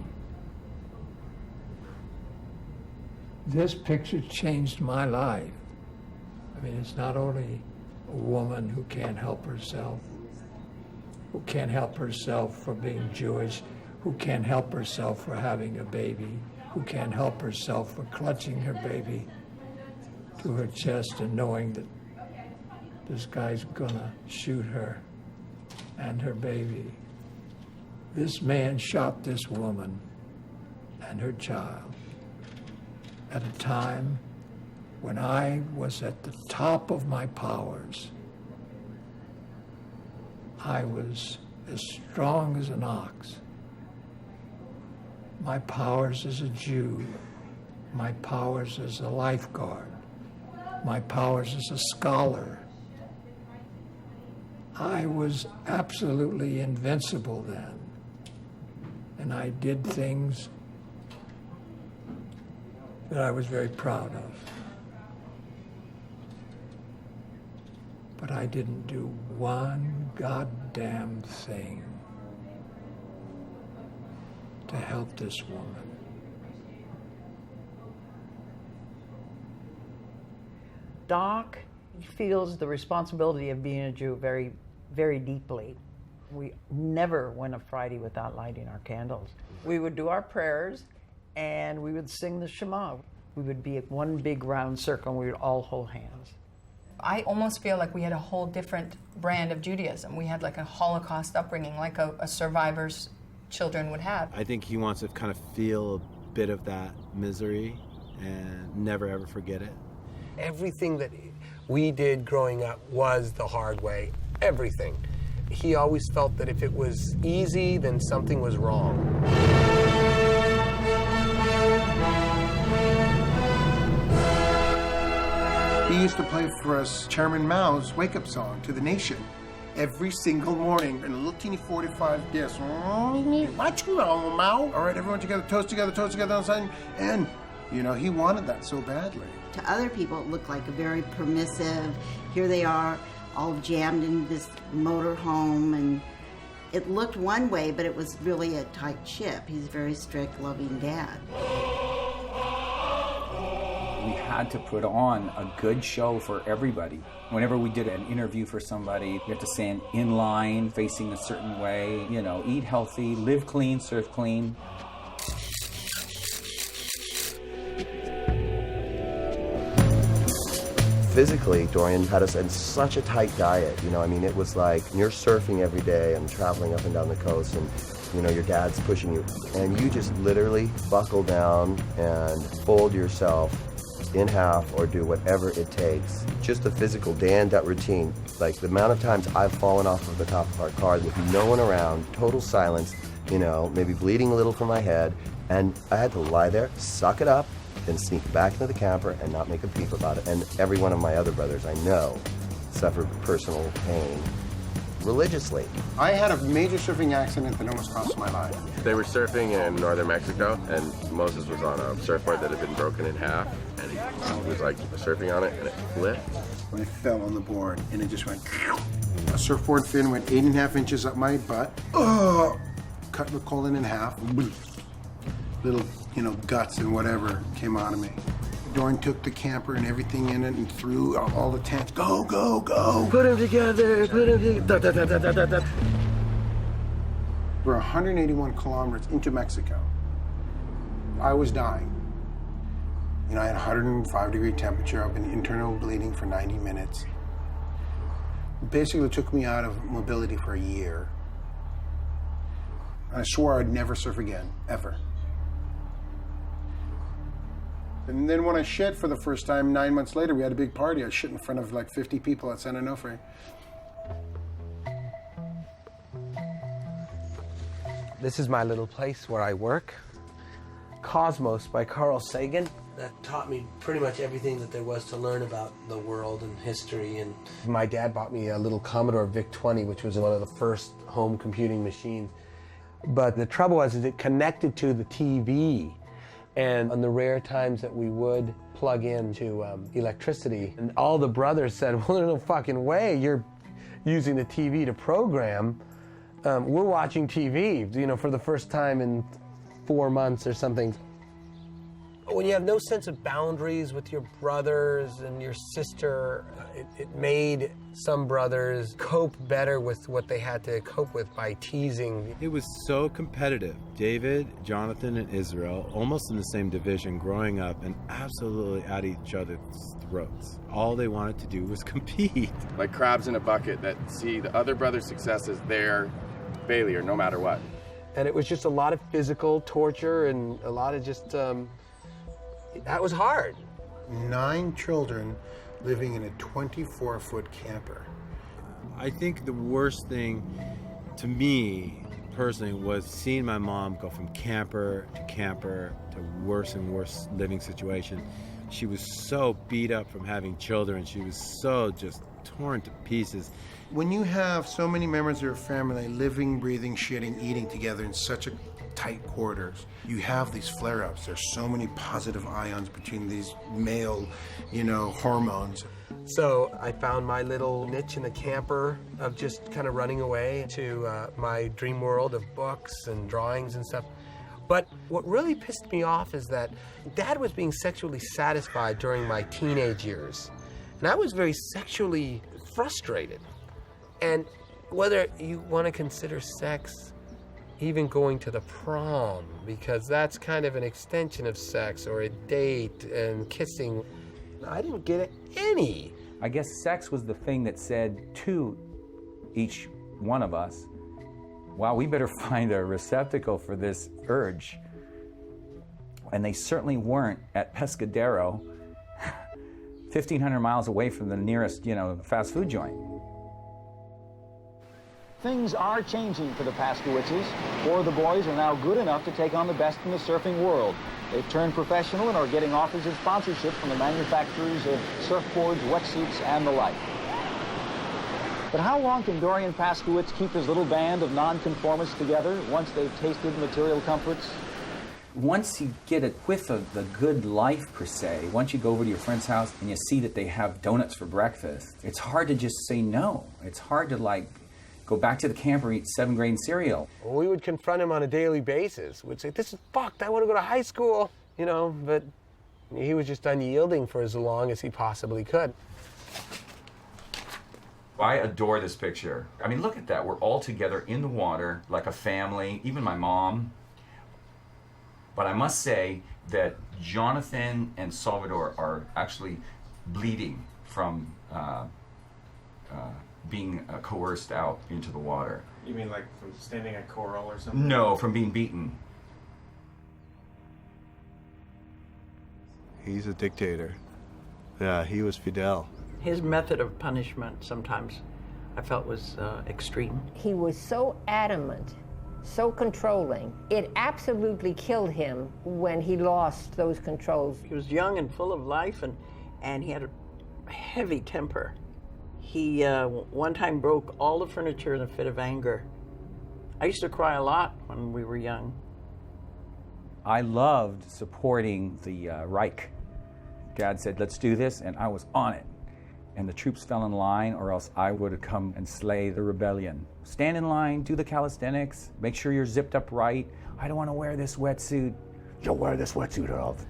S12: This picture changed my life. I mean, it's not only a woman who can't help herself, who can't help herself for being Jewish, who can't help herself for having a baby, who can't help herself for clutching her baby to her chest and knowing that this guy's gonna shoot her and her baby. This man shot this woman and her child at a time when I was at the top of my powers. I was as strong as an ox. My powers as a Jew, my powers as a lifeguard, my powers as a scholar. I was absolutely invincible then. And I did things that I was very proud of. But I didn't do one goddamn thing to help this woman.
S2: Doc feels the responsibility of being a Jew very, very deeply. We never went a Friday without lighting our candles. We would do our prayers and we would sing the Shema. We would be at one big round circle and we would all hold hands.
S10: I almost feel like we had a whole different brand of Judaism. We had like a Holocaust upbringing, like a survivor's children would have.
S5: I think he wants to kind of feel a bit of that misery and never ever forget it.
S9: Everything that we did growing up was the hard way. Everything. He always felt that if it was easy, then something was wrong.
S7: He used to play for us Chairman Mao's wake-up song to the nation every single morning in a little teeny 45 disc. Watch Mao. All right, everyone together, toast together on something. And, you know, he wanted that so badly.
S22: To other people, it looked like a very permissive, here they are, all jammed in this motor home, and it looked one way, but it was really a tight ship. He's a very strict, loving dad.
S3: We had to put on a good show for everybody. Whenever we did an interview for somebody, we had to stand in line, facing a certain way, you know, eat healthy, live clean, surf clean.
S4: Physically, Dorian had us in such a tight diet. You know, I mean, it was like you're surfing every day and traveling up and down the coast, and you know, your dad's pushing you, and you just literally buckle down and fold yourself in half or do whatever it takes. Just the physical day and that routine. Like the amount of times I've fallen off of the top of our car with no one around, total silence, you know, maybe bleeding a little from my head, and I had to lie there, suck it up, and sneak back into the camper and not make a peep about it. And every one of my other brothers I know suffered personal pain religiously.
S7: I had a major surfing accident that almost cost my life.
S16: They were surfing in northern Mexico, and Moses was on a surfboard that had been broken in half, and he was like surfing on it, and it flipped.
S7: When I fell on the board, and it just went, a surfboard fin went 8.5 inches up my butt. Cut the colon in half. Little, you know, guts and whatever came out of me. Dorian took the camper and everything in it and threw all the tents. Go, go, go.
S9: Put them together, put them together.
S7: We're 181 kilometers into Mexico. I was dying. You know, I had 105-degree temperature. I've been internal bleeding for 90 minutes. Basically, it took me out of mobility for a year. I swore I'd never surf again, ever. And then when I shit for the first time, 9 months later, we had a big party. I shit in front of like 50 people at San Onofre.
S9: This is my little place where I work. Cosmos by Carl Sagan. That taught me pretty much everything that there was to learn about the world and history. And my dad bought me a little Commodore VIC-20, which was one of the first home computing machines. But the trouble was, is it connected to the TV. And on the rare times that we would plug into electricity, and all the brothers said, well, there's no fucking way you're using the TV to program. We're watching TV, you know, for the first time in 4 months or something. When you have no sense of boundaries with your brothers and your sister, it made some brothers cope better with what they had to cope with by teasing.
S5: It was so competitive. David, Jonathan, and Israel, almost in the same division, growing up and absolutely at each other's throats. All they wanted to do was compete.
S16: Like crabs in a bucket that see the other brother's success as their failure, no matter what.
S9: And it was just a lot of physical torture and a lot of just, that was hard.
S7: 9 children living in a 24-foot camper.
S5: I think the worst thing to me personally was seeing my mom go from camper to worse and worse living situation. She was so beat up from having children. She was so just torn to pieces.
S7: When you have so many members of your family living, breathing, shitting, eating together in such a tight quarters, you have these flare-ups. There's so many positive ions between these male, you know, hormones.
S9: So I found my little niche in the camper of just kind of running away to my dream world of books and drawings and stuff. But what really pissed me off is that Dad was being sexually satisfied during my teenage years. And I was very sexually frustrated. And whether you want to consider sex even going to the prom, because that's kind of an extension of sex, or a date and kissing, I didn't get any.
S3: I guess sex was the thing that said to each one of us, wow, we better find a receptacle for this urge. And they certainly weren't at Pescadero, 1,500 miles away from the nearest, fast food joint.
S1: Things are changing for the Paskowitzes. 4 of the boys are now good enough to take on the best in the surfing world. They've turned professional and are getting offers of sponsorship from the manufacturers of surfboards, wetsuits, and the like. But how long can Dorian Paskowitz keep his little band of nonconformists together once they've tasted material comforts?
S3: Once you get a whiff of the good life, per se, once you go over to your friend's house and you see that they have donuts for breakfast, it's hard to just say no. It's hard to, go back to the camper and eat 7-grain cereal.
S9: We would confront him on a daily basis. We'd say, this is fucked, I want to go to high school, but he was just unyielding for as long as he possibly could.
S3: I adore this picture. I mean, look at that. We're all together in the water, like a family, even my mom. But I must say that Jonathan and Salvador are actually bleeding from being coerced out into the water.
S13: You mean like from standing at coral or something?
S3: No, from being beaten.
S5: He's a dictator. Yeah, he was Fidel.
S2: His method of punishment sometimes I felt was extreme.
S18: He was so adamant, so controlling. It absolutely killed him when he lost those controls.
S2: He was young and full of life, and he had a heavy temper. He one time broke all the furniture in a fit of anger. I used to cry a lot when we were young.
S3: I loved supporting the Reich. Dad said, let's do this, and I was on it. And the troops fell in line, or else I would have come and slay the rebellion. Stand in line, do the calisthenics, make sure you're zipped up right. I don't want to wear this wetsuit. You'll wear this wetsuit or else.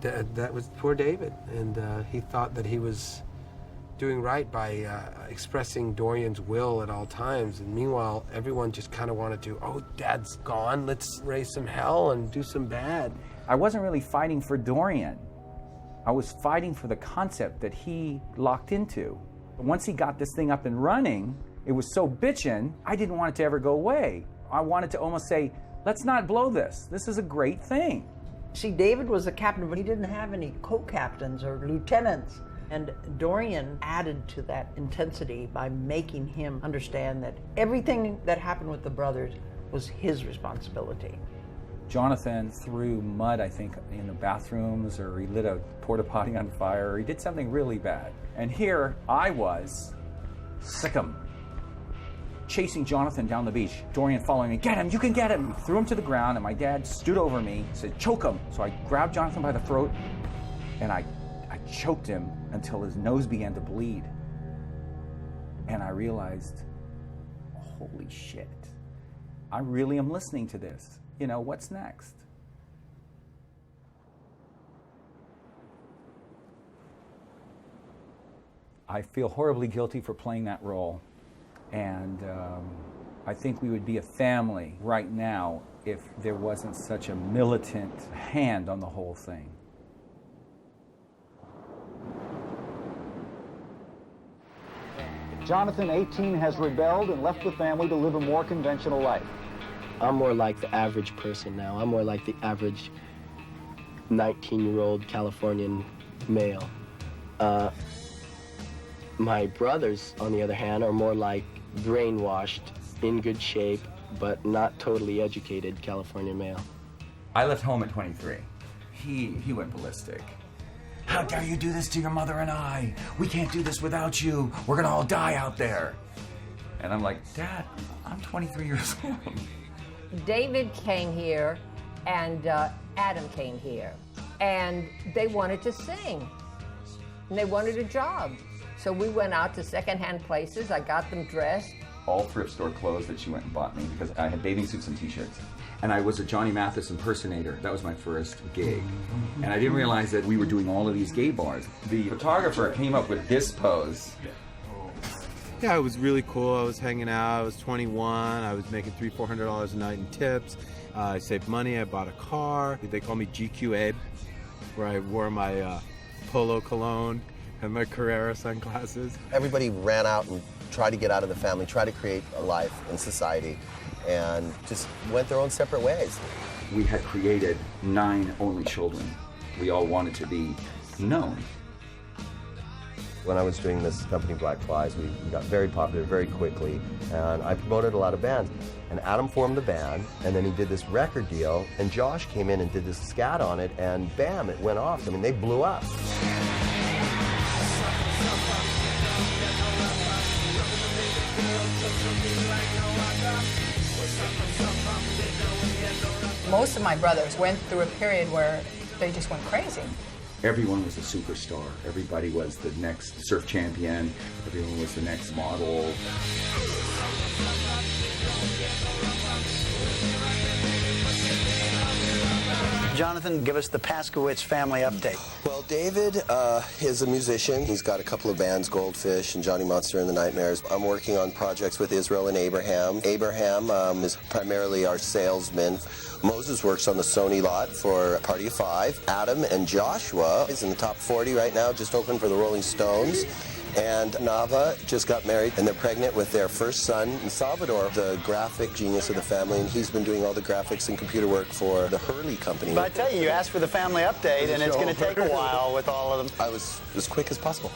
S9: That was poor David, and he thought that he was doing right by expressing Dorian's will at all times. And meanwhile, everyone just kind of wanted to, oh, Dad's gone, let's raise some hell and do some bad.
S3: I wasn't really fighting for Dorian. I was fighting for the concept that he locked into. Once he got this thing up and running, it was so bitchin', I didn't want it to ever go away. I wanted to almost say, let's not blow this. This is a great thing.
S2: See, David was a captain, but he didn't have any co-captains or lieutenants. And Dorian added to that intensity by making him understand that everything that happened with the brothers was his responsibility.
S3: Jonathan threw mud, I think, in the bathrooms, or he lit a porta potty on fire, or he did something really bad. And here I was, sick-em, chasing Jonathan down the beach. Dorian following me, get him, you can get him. Threw him to the ground, and my dad stood over me, said, choke him. So I grabbed Jonathan by the throat, and I choked him until his nose began to bleed. And I realized, holy shit, I really am listening to this. What's next? I feel horribly guilty for playing that role. And I think we would be a family right now if there wasn't such a militant hand on the whole thing.
S1: Jonathan, 18, has rebelled and left the family to live a more conventional life.
S21: I'm more like the average person now. I'm more like the average 19-year-old Californian male. My brothers, on the other hand, are more like brainwashed, in good shape, but not totally educated Californian male.
S3: I left home at 23. He went ballistic. How dare you do this to your mother and I? We can't do this without you. We're gonna all die out there. And I'm like, Dad, I'm 23 years old.
S18: David came here, and Adam came here, and they wanted to sing, and they wanted a job. So we went out to secondhand places. I got them dressed,
S3: all thrift store clothes that she went and bought me because I had bathing suits and t-shirts. And I was a Johnny Mathis impersonator. That was my first gig. And I didn't realize that we were doing all of these gay bars. The photographer came up with this pose.
S5: Yeah, it was really cool. I was hanging out. I was 21. I was making $300-400 a night in tips. I saved money. I bought a car. They call me GQ Abe, where I wore my Polo cologne and my Carrera sunglasses.
S4: Everybody ran out and tried to get out of the family, tried to create a life in society, and just went their own separate ways.
S3: We had created 9 only children. We all wanted to be known.
S4: When I was doing this company, Black Flies, we got very popular very quickly, and I promoted a lot of bands. And Adam formed the band, and then he did this record deal, and Josh came in and did this scat on it, and bam, it went off. I mean, they blew up.
S10: Most of my brothers went through a period where they just went crazy.
S3: Everyone was a superstar. Everybody was the next surf champion. Everyone was the next model.
S6: Jonathan, give us the Paskowitz family update.
S4: Well, David is a musician. He's got a couple of bands, Goldfish and Johnny Monster and the Nightmares. I'm working on projects with Israel and Abraham. Abraham is primarily our salesman. Moses works on the Sony lot for Party of 5. Adam and Joshua is in the top 40 right now, just opened for the Rolling Stones. And Nava just got married, and they're pregnant with their first son, Salvador, the graphic genius of the family, and he's been doing all the graphics and computer work for the Hurley company.
S6: But I tell you, you asked for the family update, and it's going to take a while with all of them.
S4: I was as quick as possible.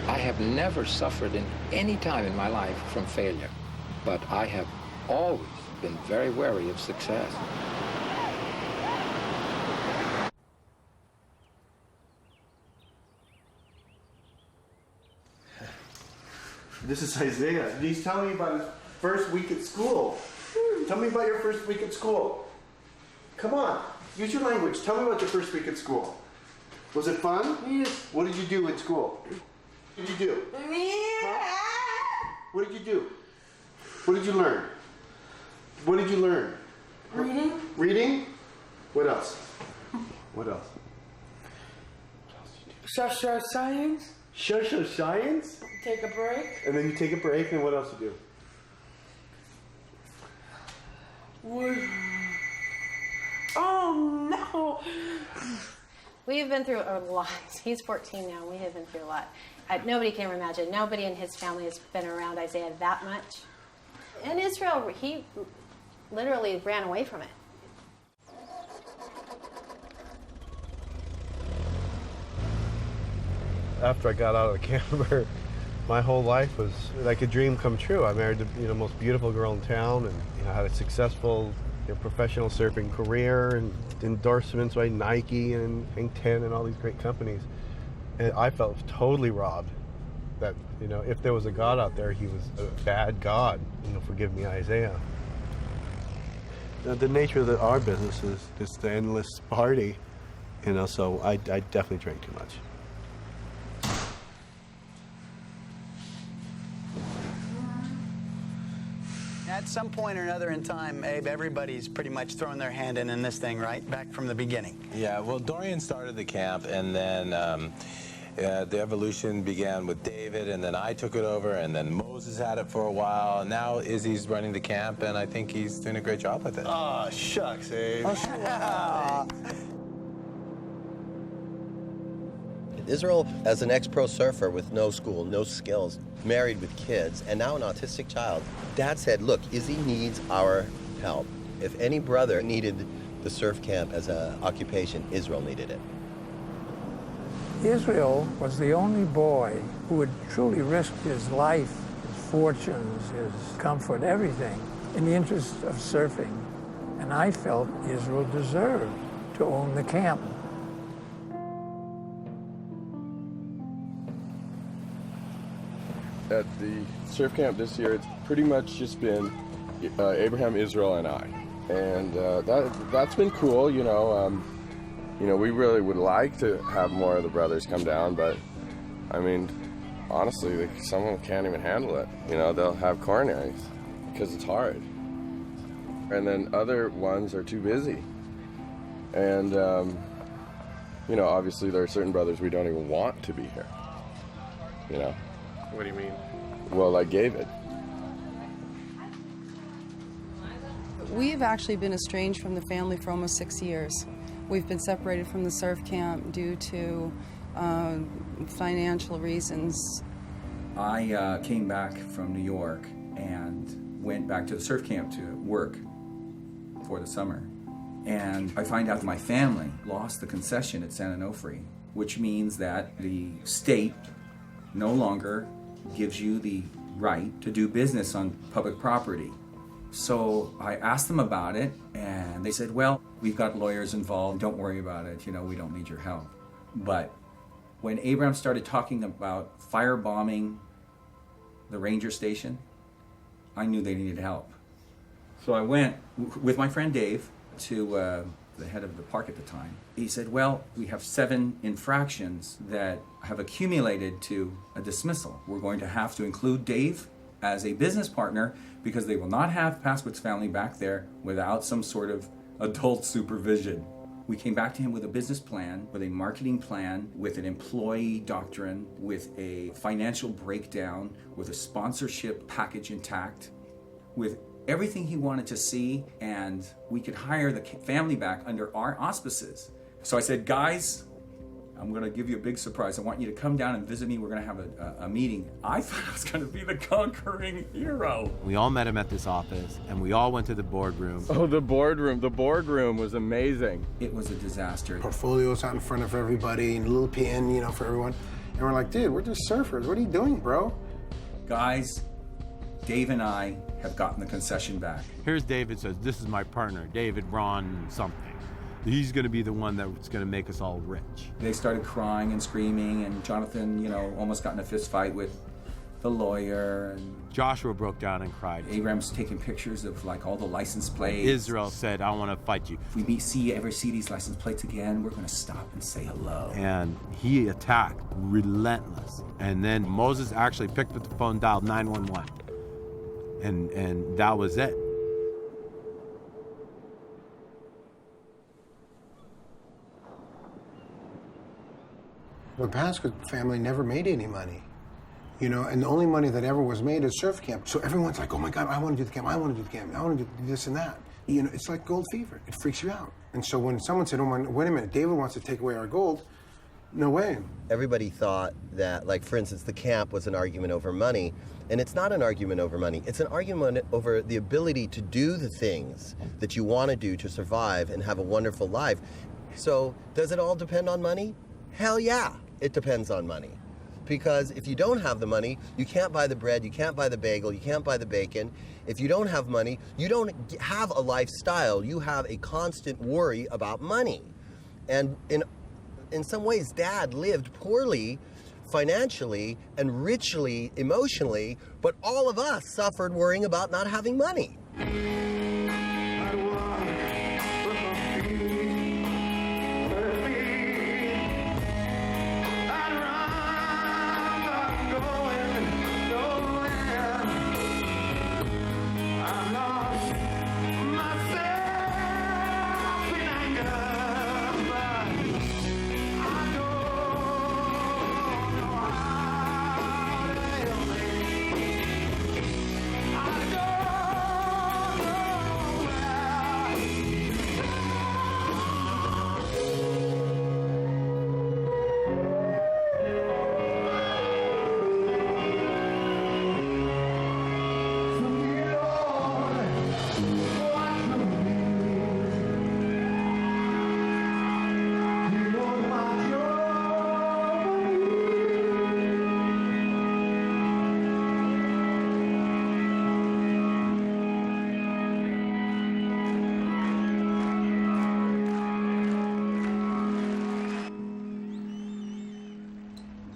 S23: I have never suffered in any time in my life from failure, but I have always been very wary of success.
S5: This is Isaiah. He's telling me about his first week at school. Tell me about your first week at school. Come on, use your language. Tell me about your first week at school. Was it fun? Yes. What did you do in school? What did you do? Huh? What did you do? What did you learn? What did you learn?
S10: Reading.
S5: Reading? What else? What else?
S10: Social science.
S5: Social science?
S10: Take a break.
S5: And then you take a break, and what else you do?
S10: Oh no!
S14: We've been through a lot. He's 14 now. We have been through a lot. Nobody can imagine. Nobody in his family has been around Isaiah that much. In Israel, he literally ran away from it.
S5: After I got out of the camper, my whole life was like a dream come true. I married the most beautiful girl in town, and had a successful professional surfing career and endorsements by Nike and Hang 10 and all these great companies. And I felt totally robbed that, if there was a God out there, he was a bad God. Forgive me, Isaiah. The nature of our business is just the endless party, so I definitely drank too much.
S6: At some point or another in time, Abe, everybody's pretty much thrown their hand in this thing, right? Back from the beginning.
S17: Yeah, well, Dorian started the camp, and then the evolution began with David, and then I took it over, and then Moses had it for a while, and now Izzy's running the camp, and I think he's doing a great job with it.
S5: Oh, shucks, Abe.
S4: Israel, as an ex-pro surfer with no school, no skills, married with kids, and now an autistic child, Dad said, look, Izzy needs our help. If any brother needed the surf camp as an occupation, Israel needed it.
S12: Israel was the only boy who had truly risked his life, his fortunes, his comfort, everything, in the interest of surfing. And I felt Israel deserved to own the camp.
S16: at the surf camp this year, it's pretty much just been Abraham, Israel, and I. And that's been cool, you know. We really would like to have more of the brothers come down, but, I mean, honestly, some of them can't even handle it. You know, they'll have coronaries because it's hard. And then other ones are too busy. And, obviously there are certain brothers we don't even want to be here, you know.
S13: What do you mean?
S16: Well, like David.
S8: We've actually been estranged from the family for almost 6 years. We've been separated from the surf camp due to financial reasons.
S3: I came back from New York and went back to the surf camp to work for the summer. And I find out that my family lost the concession at San Onofre, which means that the state no longer gives you the right to do business on public property. So I asked them about it, and they said, well, we've got lawyers involved, don't worry about it, we don't need your help. But when Abraham started talking about firebombing the ranger station, I knew they needed help. So I went with my friend Dave to the head of the park at the time. He said, well, we have 7 infractions that have accumulated to a dismissal. We're going to have to include Dave as a business partner because they will not have Paskowitz family back there without some sort of adult supervision. We came back to him with a business plan, with a marketing plan, with an employee doctrine, with a financial breakdown, with a sponsorship package intact, with everything he wanted to see, and we could hire the family back under our auspices. So I said, guys, I'm going to give you a big surprise. I want you to come down and visit me. We're going to have a meeting. I thought I was going to be the conquering hero.
S11: We all met him at this office, and we all went to the boardroom.
S16: Oh, the boardroom. The boardroom was amazing.
S3: It was a disaster.
S7: Portfolios out in front of everybody, and a little pin, for everyone. And we're like, dude, we're just surfers. What are you doing, bro?
S3: Guys, Dave and I have gotten the concession back.
S11: Here's David says, this is my partner, David Ron something. He's going to be the one that's going to make us all rich.
S3: They started crying and screaming, and Jonathan, almost got in a fist fight with the lawyer. And
S11: Joshua broke down and cried.
S3: Abraham's taking pictures of all the license plates.
S11: Israel said, I want to fight you.
S3: If we ever see these license plates again, we're going to stop and say hello.
S11: And he attacked, relentless. And then Moses actually picked up the phone, dialed 911. And that was it.
S7: The Paskowitz family never made any money, and the only money that ever was made is surf camp. So everyone's like, oh my God, I want to do the camp, I want to do the camp, I want to do this and that. It's like gold fever. It freaks you out. And so when someone said, oh, wait a minute, David wants to take away our gold, no way.
S4: Everybody thought that, for instance, the camp was an argument over money. And it's not an argument over money. It's an argument over the ability to do the things that you want to do to survive and have a wonderful life. So does it all depend on money? Hell yeah, it depends on money. Because if you don't have the money, you can't buy the bread, you can't buy the bagel, you can't buy the bacon. If you don't have money, you don't have a lifestyle. You have a constant worry about money. And in some ways, Dad lived poorly financially and richly emotionally, but all of us suffered worrying about not having money.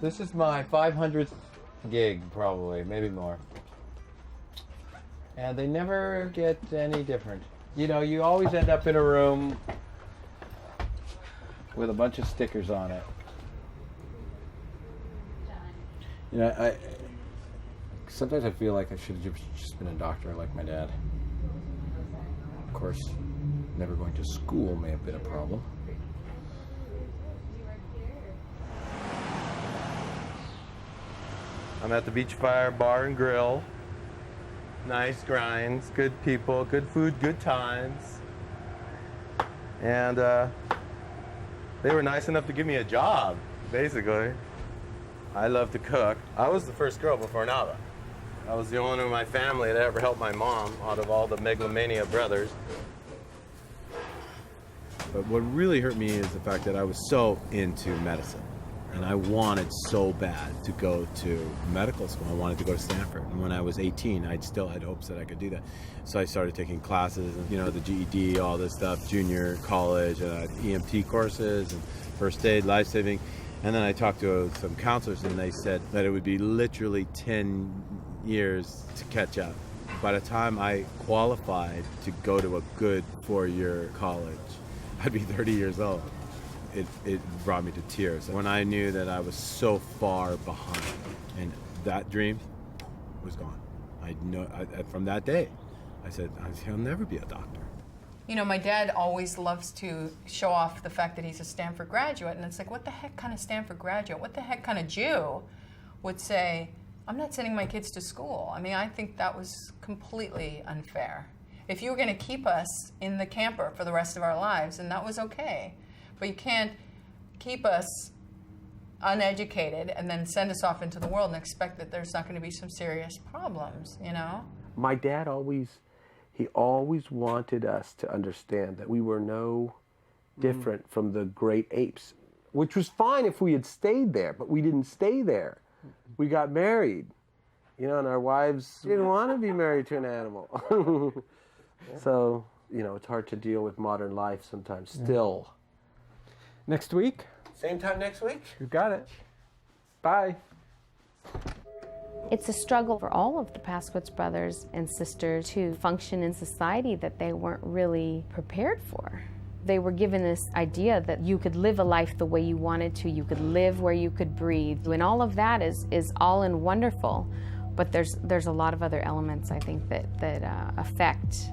S9: This is my 500th
S11: gig, probably, maybe more. And they never get any different. You know, you always end up in a room with a bunch of stickers on it. You know, sometimes I feel like I should have just been a doctor like my dad. Of course, never going to school may have been a problem.
S5: I'm at the Beachfire Bar and Grill. Nice grinds, good people, good food, good times. And they were nice enough to give me a job, basically. I love to cook. I was the first girl before Nava. I was the only one in my family that ever helped my mom out of all the megalomania brothers.
S11: But what really hurt me is the fact that I was so into medicine. And I wanted so bad to go to medical school. I wanted to go to Stanford. And when I was 18, I still had hopes that I could do that. So I started taking classes, you know, the GED, all this stuff, junior college, EMT courses, and first aid, life-saving. And then I talked to some counselors, and they said that it would be literally 10 years to catch up. By the time I qualified to go to a good 4-year college, I'd be 30 years old. It brought me to tears when I knew that I was so far behind, and that dream was gone. From that day, I said, I'll never be a doctor.
S10: You know, my dad always loves to show off the fact that he's a Stanford graduate, and it's like, what the heck kind of Stanford graduate, what the heck kind of Jew would say, I'm not sending my kids to school? I mean, I think that was completely unfair. If you were going to keep us in the camper for the rest of our lives, and that was okay. But you can't keep us uneducated and then send us off into the world and expect that there's not going to be some serious problems, you know?
S9: My dad always wanted us to understand that we were no different from the great apes, which was fine if we had stayed there, but we didn't stay there. We got married, you know, and our wives didn't want to be married to an animal. So, you know, it's hard to deal with modern life sometimes still.
S15: Next week?
S9: Same time next week?
S15: You got it. Bye.
S19: It's a struggle for all of the Paskowitz brothers and sisters to function in society that they weren't really prepared for. They were given this idea that you could live a life the way you wanted to, you could live where you could breathe, and all of that is all and wonderful, but there's a lot of other elements, I think, that affect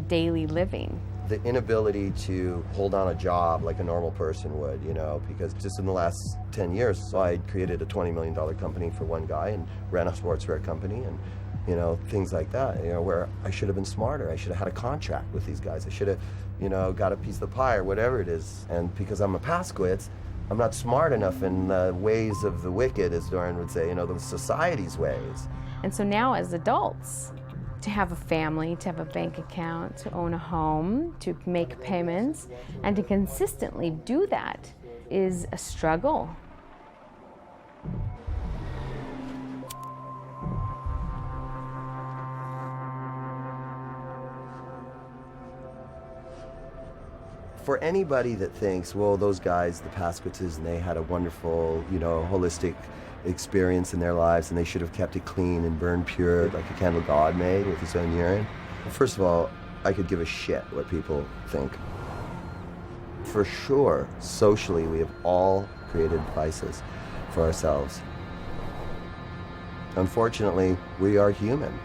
S19: daily living.
S4: The inability to hold on a job like a normal person would, you know, because just in the last 10 years, I created a $20 million company for one guy and ran a sportswear company and, you know, things like that, you know, where I should have been smarter. I should have had a contract with these guys. I should have, you know, got a piece of the pie or whatever it is. And because I'm a Paskowitz, I'm not smart enough in the ways of the wicked, as Dorian would say, you know, the society's ways.
S19: And so now as adults, to have a family, to have a bank account, to own a home, to make payments, and to consistently do that is a struggle.
S4: For anybody that thinks, well, those guys, the Paskowitzes, and they had a wonderful, you know, holistic experience in their lives and they should have kept it clean and burned pure like a candle God made with his own urine. Well, first of all, I could give a shit what people think. For sure, socially, we have all created vices for ourselves. Unfortunately, we are human.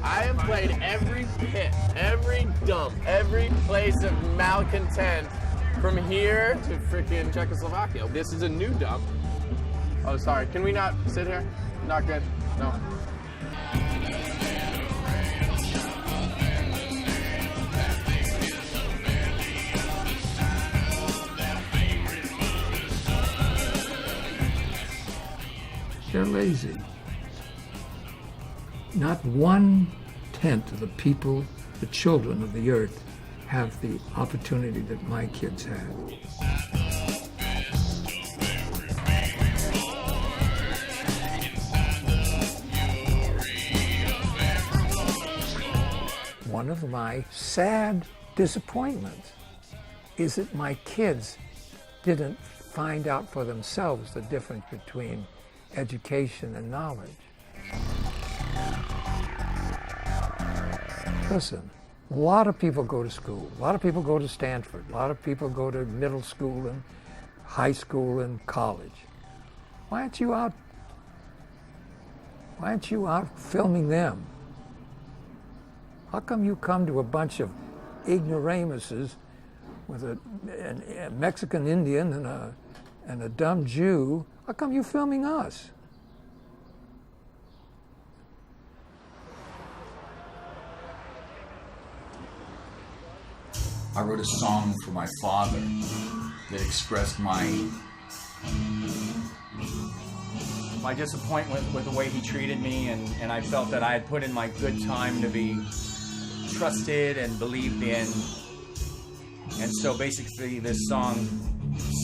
S9: I have played every pit, every dump, every place of malcontent from here to freaking Czechoslovakia. This is a new dump. Oh, sorry. Can we not sit here? Not good? No.
S12: They're lazy. Not 1/10 of the people, the children of the earth, have the opportunity that my kids had. One of my sad disappointments is that my kids didn't find out for themselves the difference between education and knowledge. Listen, a lot of people go to school. A lot of people go to Stanford. A lot of people go to middle school and high school and college. Why aren't you out? Why aren't you out filming them? How come you come to a bunch of ignoramuses with a Mexican Indian and a dumb Jew? How come you filming us?
S3: I wrote a song for my father that expressed my disappointment with the way he treated me, and I felt that I had put in my good time to be trusted and believed in. And so basically this song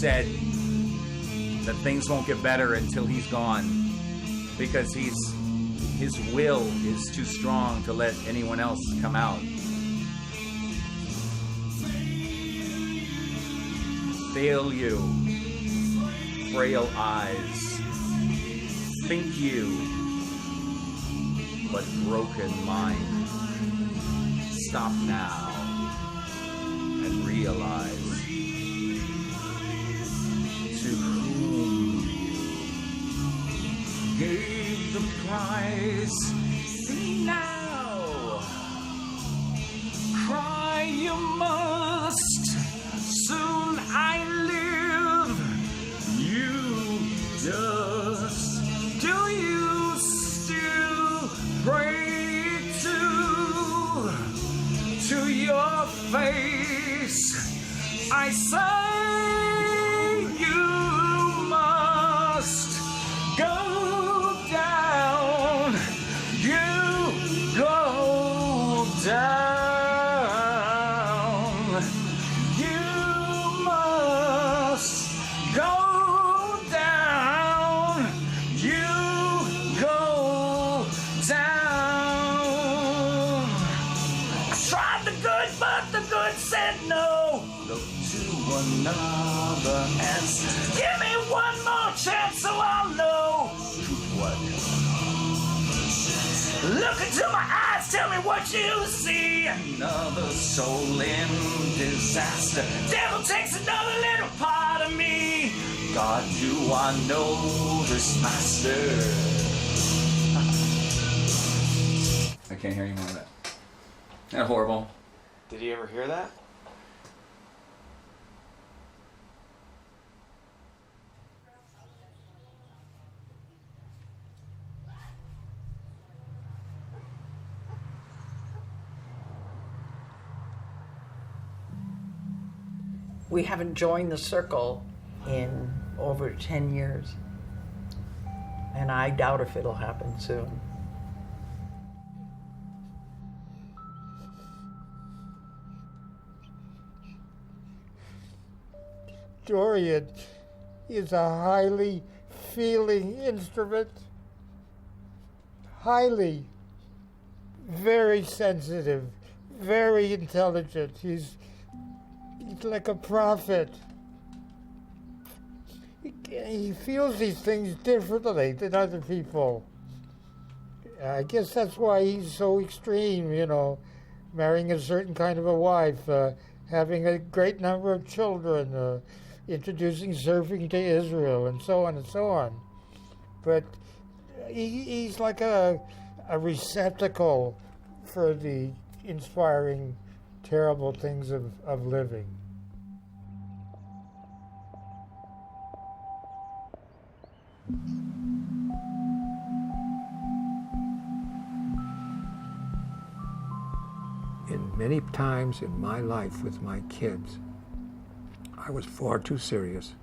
S3: said that things won't get better until he's gone, because his will is too strong to let anyone else come out. Fail you, frail eyes, think you, but broken mind. Stop now and realize to whom you gave the prize. Now cry you must. Soon I live. You just, do you still pray to your face? I say you must go down. You go down. Another answer. Give me one more chance so I'll know what. Look into my eyes, tell me what you see. Another soul in disaster. Devil takes another little part of me. God, do I know this master? I can't hear any more of that. Isn't that horrible?
S2: Did you ever hear that?
S20: We haven't joined the circle in over 10 years, and I doubt if it'll happen soon.
S22: Dorian is a highly feeling instrument, highly, very sensitive, very intelligent. He's like a prophet. He feels these things differently than other people. I guess that's why he's so extreme, you know, marrying a certain kind of a wife, having a great number of children, introducing surfing to Israel, and so on and so on. But he's like a receptacle for the inspiring, terrible things of living.
S12: Many times in my life with my kids, I was far too serious,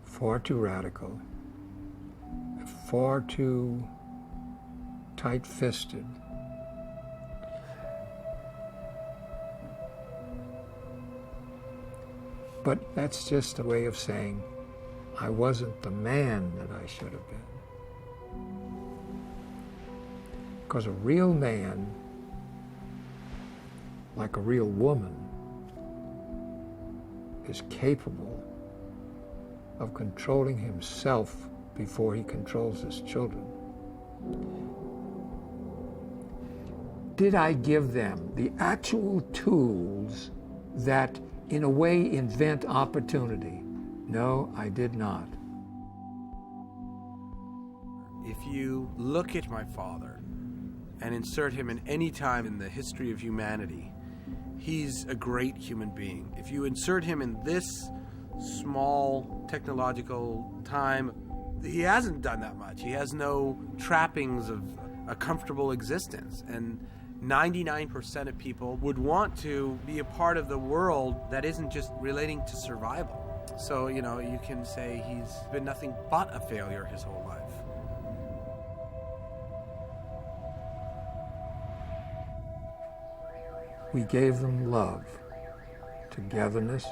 S12: far too radical, far too tight-fisted. But that's just a way of saying I wasn't the man that I should have been. Because a real man, like a real woman, is capable of controlling himself before he controls his children. Did I give them the actual tools that, in a way, invent opportunity? No, I did not.
S9: If you look at my father and insert him in any time in the history of humanity, he's a great human being. If you insert him in this small technological time, he hasn't done that much. He has no trappings of a comfortable existence. And 99% of people would want to be a part of the world that isn't just relating to survival. So, you know, you can say he's been nothing but a failure his whole life.
S12: We gave them love, togetherness,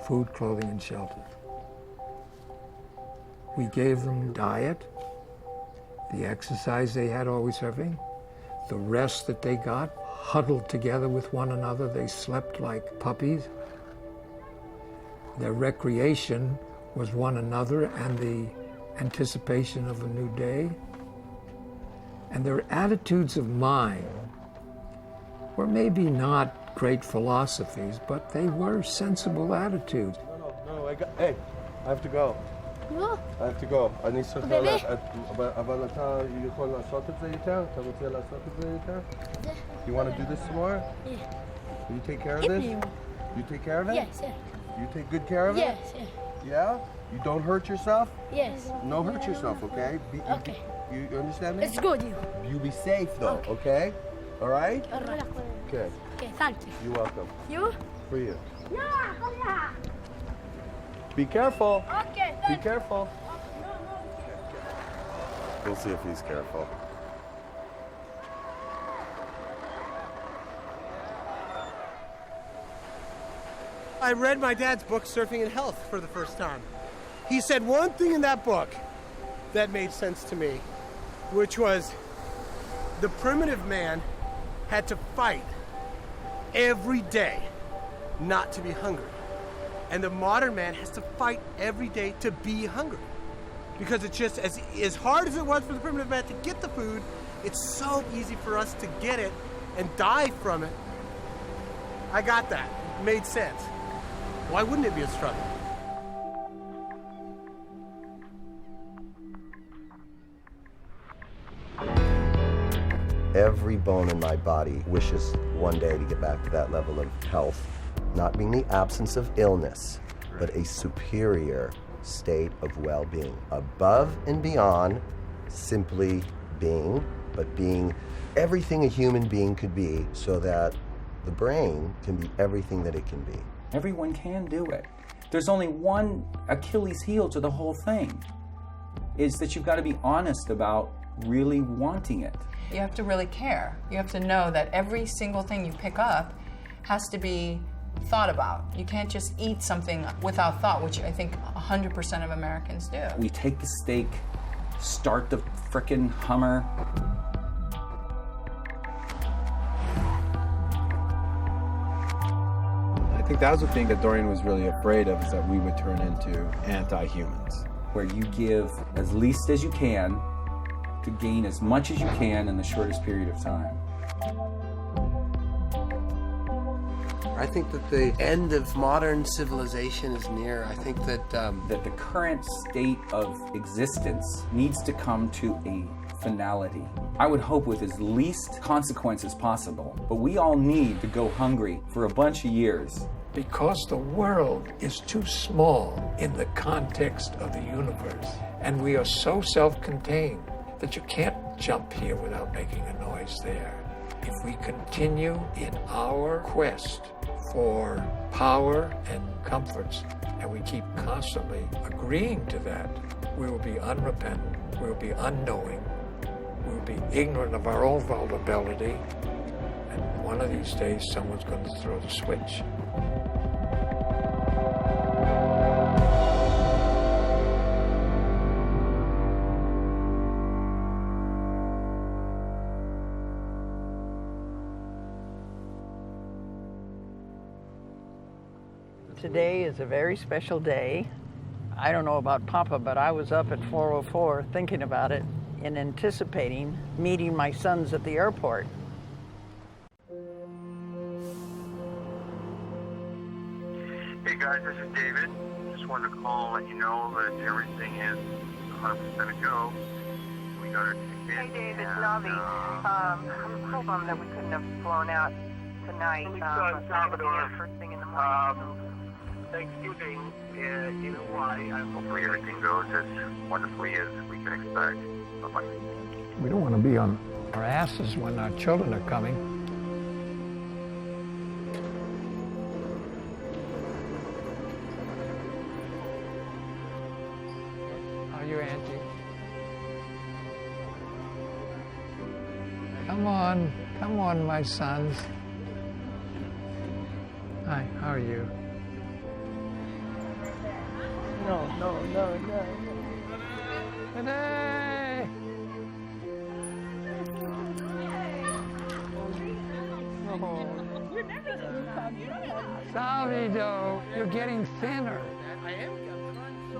S12: food, clothing, and shelter. We gave them diet, the exercise they had always having, the rest that they got, huddled together with one another. They slept like puppies. Their recreation was one another and the anticipation of a new day. And their attitudes of mind were maybe not great philosophies, but they were sensible attitudes.
S5: No, hey, I have to go.
S1: No.
S5: I have to go. אני צריך
S1: באמת?
S5: ללכת, אבל אתה יכול לעשות את זה יותר? אתה רוצה לעשות את זה יותר? You want to do this some more?
S1: Yeah.
S5: Will you take care of this? You take care of it?
S1: Yes, yeah.
S5: You take good care of it?
S1: Yes, yeah.
S5: Yeah? You don't hurt yourself?
S1: Yes.
S5: No hurt yourself, okay?
S1: Okay.
S5: You understand me?
S1: It's good, you.
S5: You be safe though, okay? All right?
S1: All right.
S5: Okay.
S1: Okay, thank you.
S5: You're welcome.
S1: You?
S5: For you.
S1: Yeah, come here.
S5: Be careful.
S1: Okay,
S5: Be careful. We'll see if he's careful.
S9: I read my dad's book, Surfing and Health, for the first time. He said one thing in that book that made sense to me, which was the primitive man had to fight every day not to be hungry. And the modern man has to fight every day to be hungry. Because it's just as hard as it was for the primitive man to get the food, it's so easy for us to get it and die from it. I got that. It made sense. Why wouldn't it be a struggle?
S4: Every bone in my body wishes one day to get back to that level of health, not being the absence of illness, but a superior state of well-being, above and beyond simply being, but being everything a human being could be, so that the brain can be everything that it can be.
S3: Everyone can do it. There's only one Achilles heel to the whole thing, is that you've got to be honest about really wanting it.
S10: You have to really care. You have to know that every single thing you pick up has to be thought about. You can't just eat something without thought, which I think 100% of Americans do.
S3: We take the steak, start the frickin' Hummer.
S11: I think that was the thing that Dorian was really afraid of, is that we would turn into anti-humans.
S3: Where you give as least as you can to gain as much as you can in the shortest period of time.
S9: I think that the end of modern civilization is near. I think that
S3: that the current state of existence needs to come to a finality. I would hope with as least consequence as possible, but we all need to go hungry for a bunch of years.
S12: Because the world is too small in the context of the universe, and we are so self-contained that you can't jump here without making a noise there. If we continue in our quest for power and comforts, and we keep constantly agreeing to that, we will be unrepentant, we will be unknowing, we will be ignorant of our own vulnerability, and one of these days someone's going to throw the switch.
S20: Today is a very special day. I don't know about Papa, but I was up at 4:04 thinking about it and anticipating meeting my sons at the airport.
S2: Hey guys, this is David. Just wanted to call and let you know that everything is 100% a go. We got our ticket.
S18: Hey David, Navi. I'm so bummed that we couldn't have flown out tonight.
S2: Salvador.
S18: First thing in the morning.
S2: Thanksgiving in Hawaii. Hopefully everything goes as wonderfully as we can expect. Bye-bye.
S12: We don't want to be on our asses when our children are coming. How are you, Auntie? Come on, my sons. Hi, how are you?
S20: No.
S12: Today! Salvido, you're getting thinner.
S2: I am. I'm trying so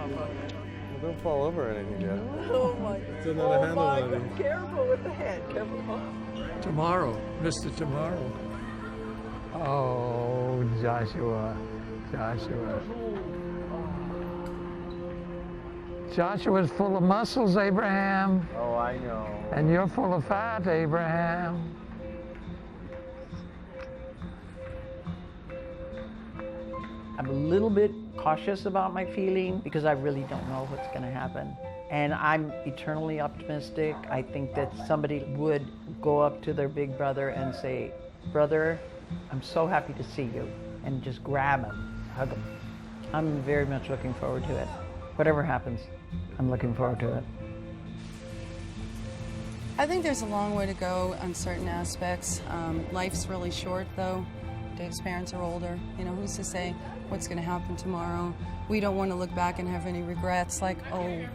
S2: hard.
S5: Don't fall over or anything yet.
S20: Oh my
S5: It's another handle on it.
S20: Careful with the head. Careful.
S12: Tomorrow, Mr. Tomorrow. Oh, Joshua. Joshua's full of muscles, Abraham.
S5: Oh, I know.
S12: And you're full of fat, Abraham.
S20: I'm a little bit cautious about my feeling because I really don't know what's going to happen. And I'm eternally optimistic. I think that somebody would go up to their big brother and say, "Brother, I'm so happy to see you," and just grab him, hug him. I'm very much looking forward to it. Whatever happens, I'm looking forward to it.
S8: I think there's a long way to go on certain aspects. Life's really short, though. Dave's parents are older. You know, who's to say what's going to happen tomorrow? We don't want to look back and have any regrets like, oh,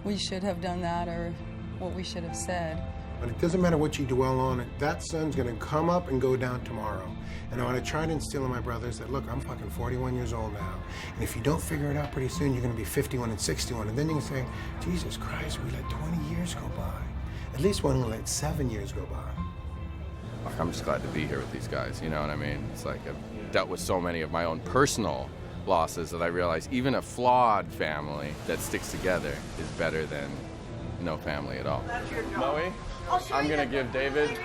S8: we should have done that or what we should have said.
S7: But it doesn't matter what you dwell on, that sun's going to come up and go down tomorrow. And I want to try to instill in my brothers that, look, I'm fucking 41 years old now. And if you don't figure it out pretty soon, you're going to be 51 and 61. And then you can say, Jesus Christ, we let 20 years go by. At least we're going to let 7 years go by.
S21: Like, I'm just glad to be here with these guys, you know what I mean? It's like I've dealt with so many of my own personal losses that I realize even a flawed family that sticks together is better than no family at all. Moe, I'm gonna give David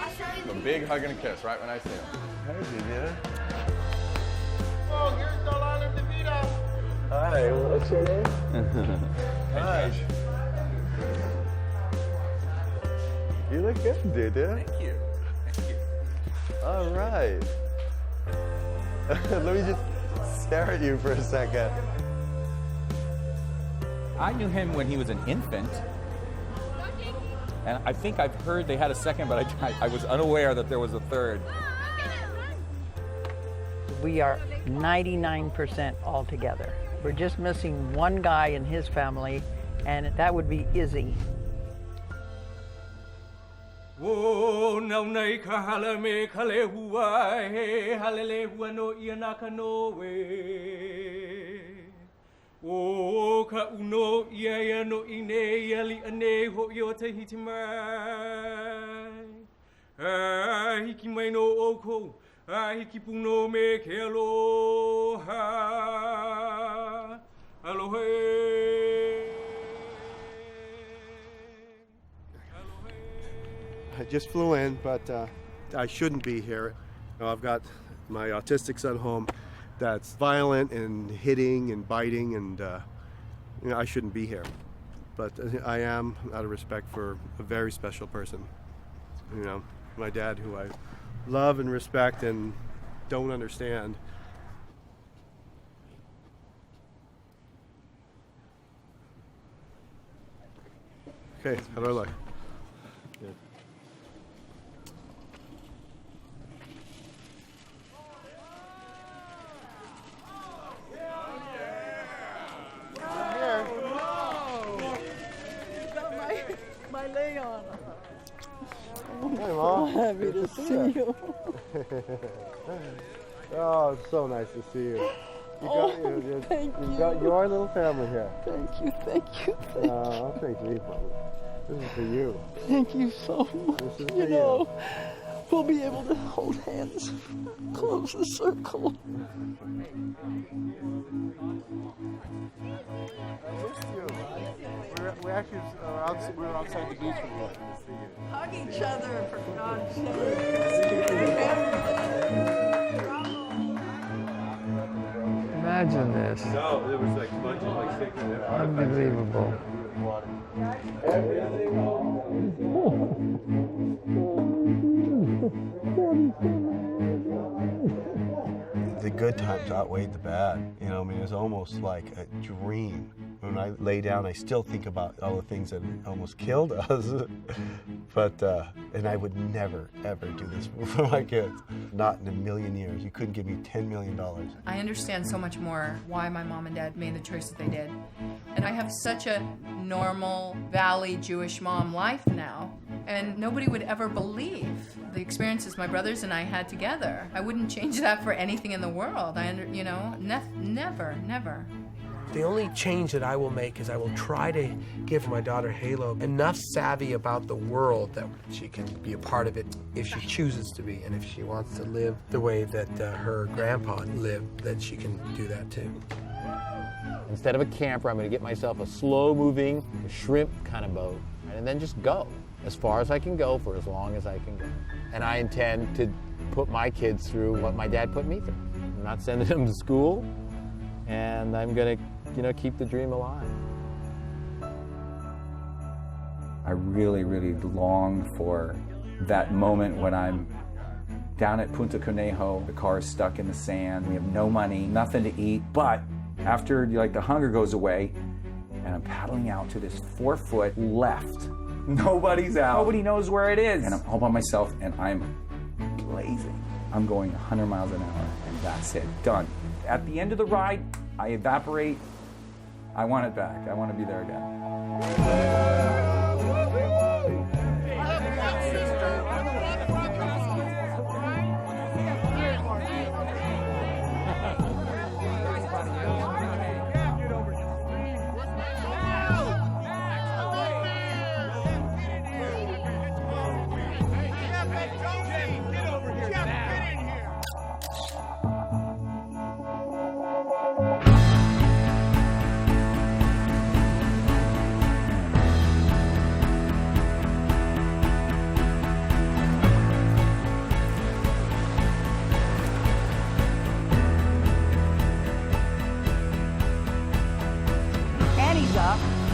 S21: a big hug and a kiss right when I see him.
S5: How did you do it?
S2: Oh, here's Dorian DeVito.
S5: Hi, what's your name? Hi. You look good, dude.
S21: Thank you.
S5: All right. Let me just stare at you for a second.
S3: I knew him when he was an infant. And I think I've heard they had a second, but I was unaware that there was a third.
S20: We are 99% all together. We're just missing one guy in his family, and that would be Izzy.
S24: Oh, now nay kahala me kale hua he halele hua no ianaka no we. Oh, ka uno ia no ine yali ane ho yo te hiti mai. Ai hiki mai no oko, ai hiki puno me ke aloha. Aloha.
S5: I just flew in, but I shouldn't be here. You know, I've got my autistic son home that's violent and hitting and biting, and you know, I shouldn't be here. But I am, out of respect for a very special person. You know, my dad, who I love and respect and don't understand. Okay, how do I look? Good.
S20: My Leon.
S5: Hey, Mom.
S20: Happy to see you.
S5: Oh, it's so nice to see you.
S20: Thank
S5: You've got your little family here.
S20: Thank you, thank you, thank you.
S5: Oh, thank you. This is for you.
S20: Thank you so much.
S5: This is for
S20: You know, we'll be able to hold hands, close the circle.
S5: We actually we were outside the beach with you.
S20: Hug each other, for God's sake.
S12: Imagine this.
S5: No, it was like bunches like sticking there.
S12: Unbelievable.
S5: The good times outweighed the bad. You know, I mean, it was almost like a dream. When I lay down, I still think about all the things that almost killed us. But, and I would never, ever do this for my kids. Not in a million years. You couldn't give me $10 million.
S10: I understand so much more why my mom and dad made the choices they did. And I have such a normal Valley Jewish mom life now. And nobody would ever believe the experiences my brothers and I had together. I wouldn't change that for anything in the world. Never, never.
S9: The only change that I will make is I will try to give my daughter Halo enough savvy about the world that she can be a part of it if she chooses to be, and if she wants to live the way that her grandpa lived, that she can do that too.
S6: Instead of a camper, I'm going to get myself a slow-moving shrimp kind of boat, and then just go as far as I can go for as long as I can go. And I intend to put my kids through what my dad put me through. I'm not sending them to school, and I'm going to keep the dream alive.
S3: I really, really long for that moment when I'm down at Punta Conejo, the car is stuck in the sand, we have no money, nothing to eat, but after the hunger goes away, and I'm paddling out to this 4-foot left. Nobody's out. Nobody knows where it is. And I'm all by myself, and I'm blazing. I'm going 100 miles an hour, and that's it. Done. At the end of the ride, I evaporate. I want it back. I want to be there again.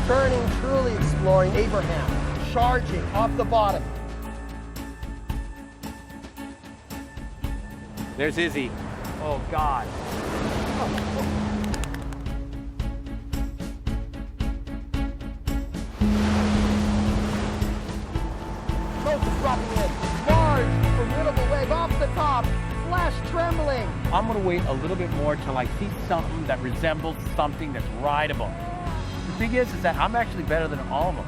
S14: Turning, truly exploring Abraham, charging off the bottom.
S6: There's Izzy. Oh, God.
S14: Smoke is dropping in. Large, formidable wave off the top. Flash trembling.
S6: I'm going to wait a little bit more till I see something that resembles something that's rideable. The thing is that I'm actually better than all of them.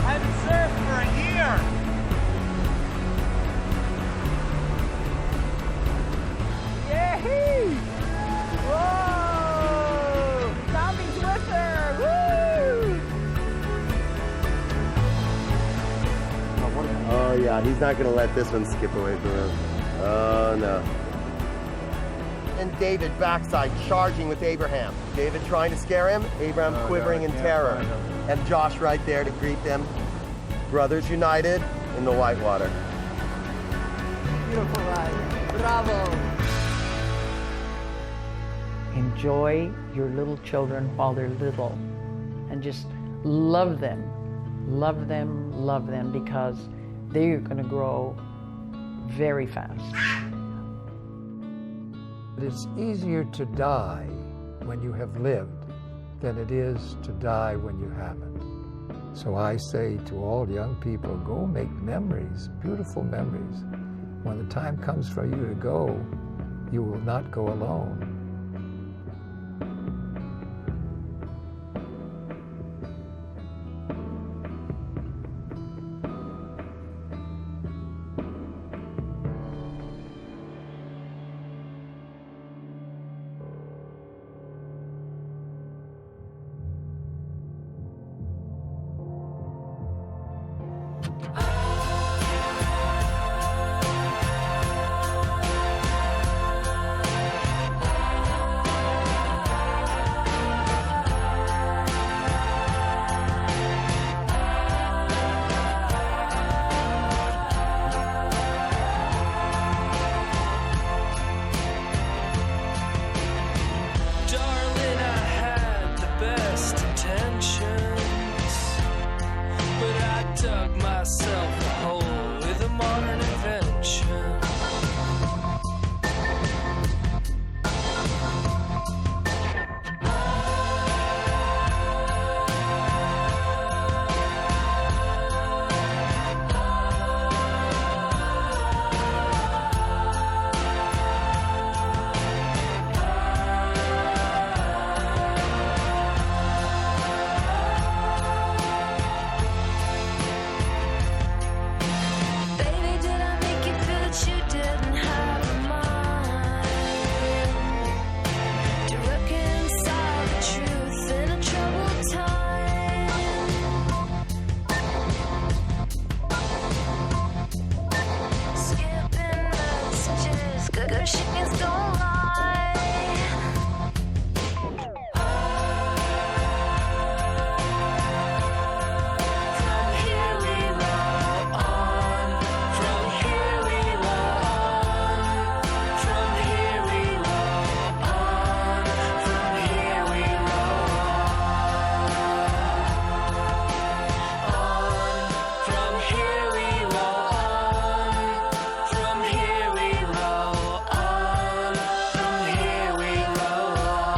S14: I haven't surfed for a year. Yay! Whoa! Tommy Swiffer! Woo!
S4: Oh yeah, he's not gonna let this one skip away from him. Oh no.
S14: And David backside charging with Abraham. David trying to scare him, Abraham quivering in terror. And Josh right there to greet them. Brothers united in the whitewater.
S20: Beautiful ride. Bravo. Enjoy your little children while they're little and just love them. Love them, love them, because they're going to grow very fast.
S12: It's easier to die when you have lived than it is to die when you haven't. So I say to all young people, go make memories, beautiful memories. When the time comes for you to go, you will not go alone.
S13: Darling, I had the best intentions, but I dug myself a hole with a modern invention. Baby, did I make you feel that you didn't have a mind to reconcile the truth in a troubled time? Skipping messages, gushing don't lie. From here we roll on. From here we roll on. From here we roll on. From here we roll on. From here we roll on. From here we roll on. From here we roll on.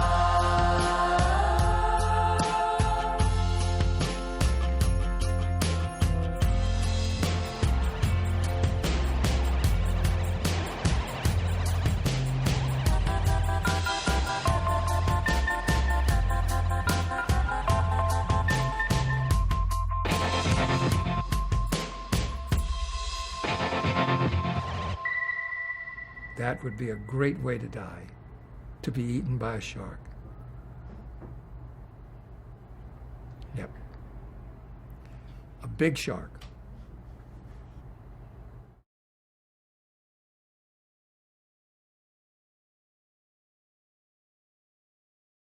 S12: That would be a great way to die, to be eaten by a shark. Yep. A big shark.